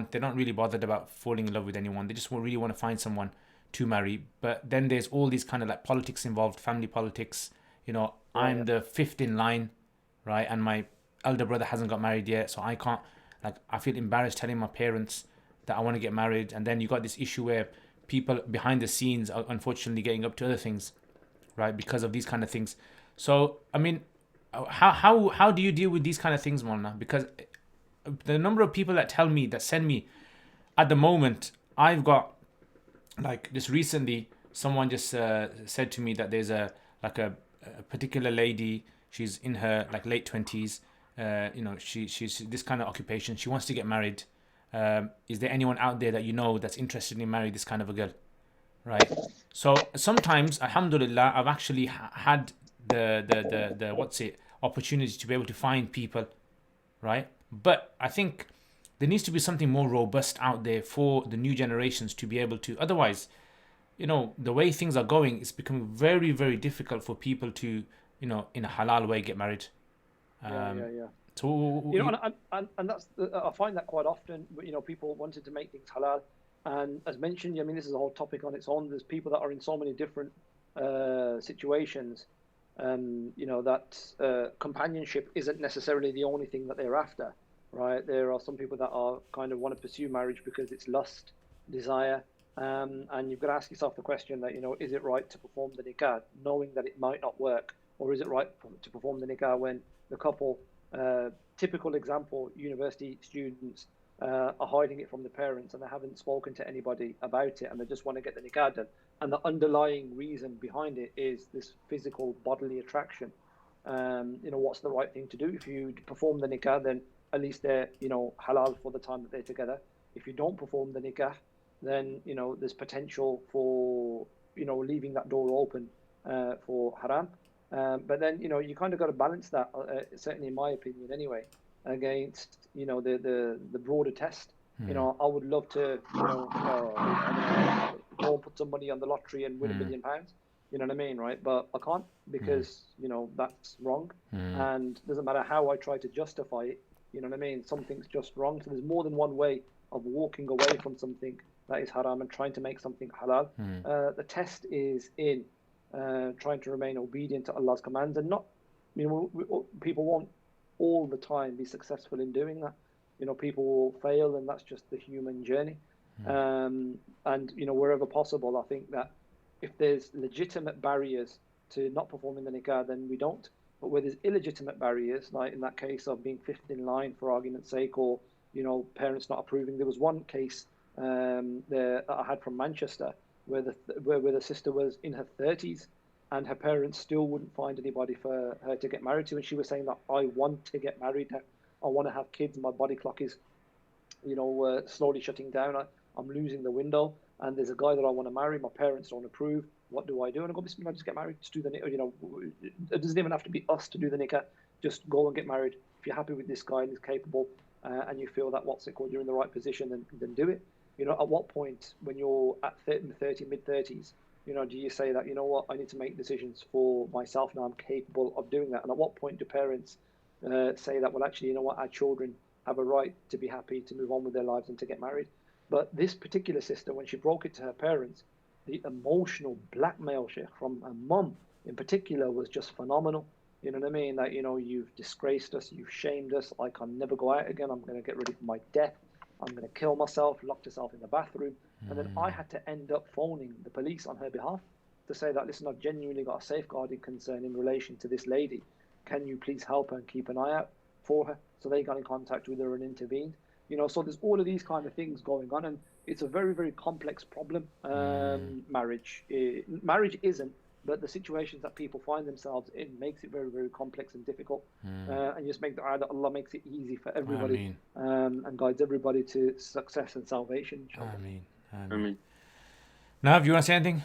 they're not really bothered about falling in love with anyone. They just really want to find someone to marry. But then there's all these kind of like politics involved, family politics. I'm the fifth in line, right? And my elder brother hasn't got married yet, so I can't. I feel embarrassed telling my parents that I want to get married. And then you got this issue where people behind the scenes are unfortunately getting up to other things, right? Because of these kind of things. So, I mean, how do you deal with these kind of things, Maulana? Because the number of people that send me, at the moment, I've got, like, just recently, someone just said to me that there's a particular lady, she's in her like late 20s, she's this kind of occupation, she wants to get married. Is there anyone out there that that's interested in marrying this kind of a girl, right? So sometimes, alhamdulillah, I've actually had the opportunity to be able to find people, right? But I think there needs to be something more robust out there for the new generations to be able to. Otherwise, the way things are going, it's becoming very, very difficult for people to, in a halal way get married. Yeah. So You know, and that's I find that quite often. You know, people wanted to make things halal, and as mentioned, I mean, this is a whole topic on its own. There's people that are in so many different situations, you know, that companionship isn't necessarily the only thing that they're after, right? There are some people that are kind of want to pursue marriage because it's lust, desire, and you've got to ask yourself the question that, you know, is it right to perform the nikah knowing that it might not work, or is it right to perform the nikah when the couple, typical example, university students are hiding it from the parents and they haven't spoken to anybody about it and they just want to get the nikah done, and the underlying reason behind it is this physical bodily attraction. You know, what's the right thing to do? If you perform the nikah, then at least they're, you know, halal for the time that they're together. If you don't perform the nikah, then, you know, there's potential for, you know, leaving that door open for haram. But then, you know, you kind of got to balance that, certainly in my opinion anyway, against, you know, the broader test. You know, I would love to, you know, I don't know, go and put some money on the lottery and win £1 million. You know what I mean, right? But I can't, because, you know, that's wrong. And doesn't matter how I try to justify it, you know what I mean? Something's just wrong. So there's more than one way of walking away from something that is haram and trying to make something halal. The test is in trying to remain obedient to Allah's commands, and not, you know, people won't all the time be successful in doing that. You know, people will fail, and that's just the human journey. And, you know, wherever possible, I think that if there's legitimate barriers to not performing the nikah, then we don't. But where there's illegitimate barriers, like in that case of being fifth in line, for argument's sake, or, you know, parents not approving. There was one case that I had from Manchester where the sister was in her 30s and her parents still wouldn't find anybody for her to get married to. And she was saying that I want to get married now. I want to have kids. My body clock is, you know, slowly shutting down. I'm losing the window, and there's a guy that I want to marry. My parents don't approve. What do I do? And I go, Bismillah, just get married. Just do the nikah. You know, it doesn't even have to be us to do the nikah. Just go and get married. If you're happy with this guy and he's capable, and you feel that, what's it called, you're in the right position, then do it. You know, at what point when you're at mid-30s, you know, do you say that, you know what, I need to make decisions for myself now, I'm capable of doing that? And at what point do parents say that, well, actually, you know what, our children have a right to be happy to move on with their lives and to get married? But this particular sister, when she broke it to her parents, the emotional blackmail, Sheikh, from her mum in particular was just phenomenal. You know what I mean? That, you know, you've disgraced us, you've shamed us, I can never go out again, I'm going to get ready for my death, I'm going to kill myself, locked herself in the bathroom. And then I had to end up phoning the police on her behalf to say that, listen, I've genuinely got a safeguarding concern in relation to this lady. Can you please help her and keep an eye out for her? So they got in contact with her and intervened. You know, so there's all of these kind of things going on, and it's a very, very complex problem. Marriage isn't, but the situations that people find themselves in makes it very, very complex and difficult. And just make the dua that Allah makes it easy for everybody, and guides everybody to success and salvation. Ameen. Nav, you want to say anything?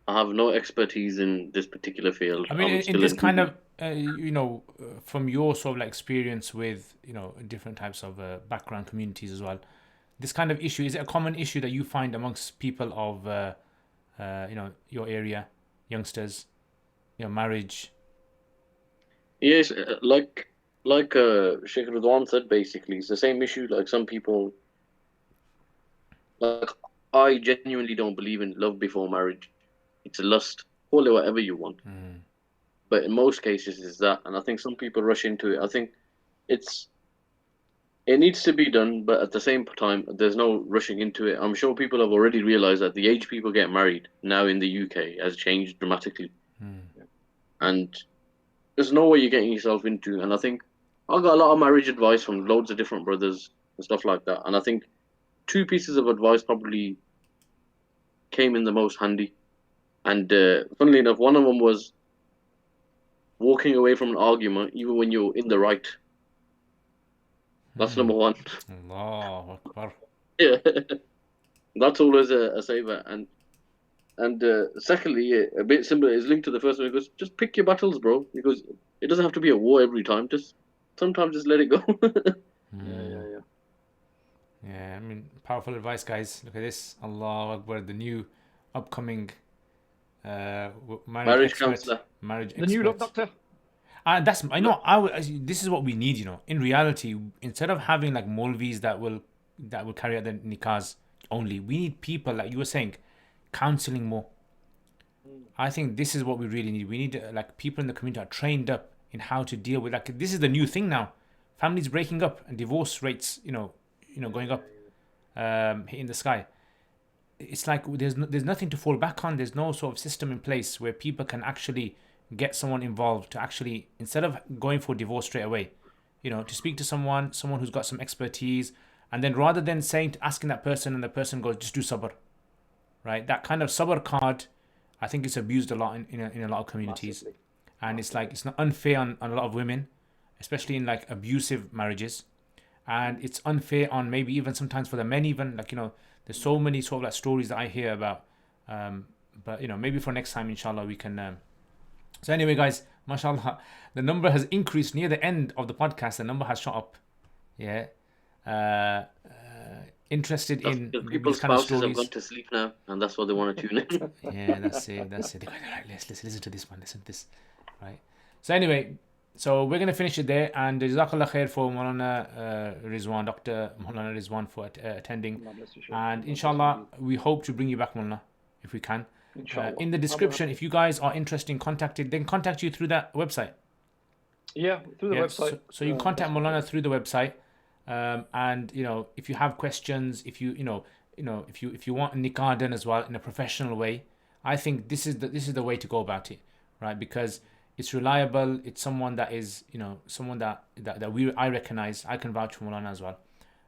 I have no expertise in this particular field. I mean, in this kind of, you know, from your sort of like experience with, you know, different types of background communities as well, this kind of issue, is it a common issue that you find amongst people of, you know, your area, youngsters, you know, marriage? Yes, like Sheikh Ridwan said, basically, it's the same issue. Like some people, like I genuinely don't believe in love before marriage. It's a lust. Call it whatever you want. But in most cases, it's that. And I think some people rush into it. I think it needs to be done, but at the same time, there's no rushing into it. I'm sure people have already realized that the age people get married now in the UK has changed dramatically. And there's no way you're getting yourself into. And I think I got a lot of marriage advice from loads of different brothers and stuff like that. And I think 2 pieces of advice probably came in the most handy. And funnily enough, one of them was walking away from an argument even when you're in the right. That's number 1. Allahu Akbar. Yeah, that's always a saver. And secondly, a bit similar, is linked to the first one. He goes, just pick your battles, bro. Because it doesn't have to be a war every time. Sometimes just let it go. Yeah, I mean, powerful advice, guys. Look at this. Allahu Akbar, the new upcoming marriage counselor. Marriage the new love doctor. That's this is what we need, you know. In reality, instead of having like Molvis that will carry out the nikahs only, we need people like you were saying, counseling more. I think this is what we really need. We need like people in the community are trained up in how to deal with, like, this is the new thing now. Families breaking up and divorce rates, you know, going up, in the sky. It's like there's nothing to fall back on. There's no sort of system in place where people can actually get someone involved to actually, instead of going for divorce straight away, you know, to speak to someone who's got some expertise, and then rather than asking that person and the person goes, just do sabr, right? That kind of sabr card, I think it's abused a lot in a lot of communities. Massively. And it's like, it's not unfair on a lot of women, especially in like abusive marriages. And it's unfair on maybe even sometimes for the men, even like, you know, there's so many sort of like stories that I hear about. But, you know, maybe for next time, inshallah, we can. So anyway, guys, mashallah, the number has increased near the end of the podcast. The number has shot up. Yeah. Interested in people's kind of spouses have stories. gone to sleep now, and that's what they want to tune in. Yeah, that's it. They're going, all right, let's listen to this one. Listen to this. Right. So anyway, so we're going to finish it there. And Jazakallah khair for Maulana Rizwan, Dr. Maulana Rizwan, for attending. And inshallah, we hope to bring you back, Maulana, if we can. In the description, if you guys are interested in contacting, then contact you through that website. Yeah, through the Yeah, website. so you contact Maulana through the website. And you know, if you have questions, if you want a nikah done as well in a professional way, I think this is the way to go about it, right? Because it's reliable. It's someone that is, you know, someone that I recognize. I can vouch for Maulana as well.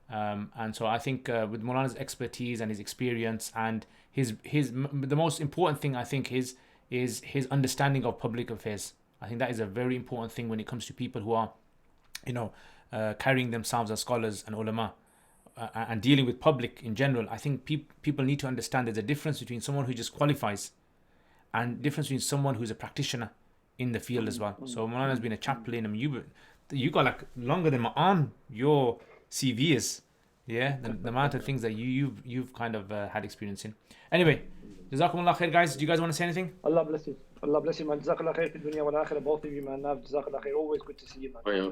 And so I think with Maulana's expertise and his experience and the most important thing, I think, is his understanding of public affairs. I think that is a very important thing when it comes to people who are, you know, carrying themselves as scholars and ulama, and dealing with public in general. I think people need to understand there's a difference between someone who just qualifies and difference between someone who's a practitioner in the field as well. So Maulana's been a chaplain. I mean, you got like longer than my arm. Your CV is, yeah, the amount of things that you've kind of had experience in. Anyway, Jazakumullah khair, guys. Do you guys want to say anything? Allah bless you. Allah bless you, man. Jazakallah khair fi dunya wal akhirah. Both of you, man. Jazakallah khair. Always good to see you, man. Oh, yeah.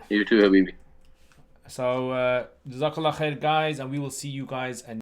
You too, Habibi. So, Jazakallah khair, guys, and we will see you guys.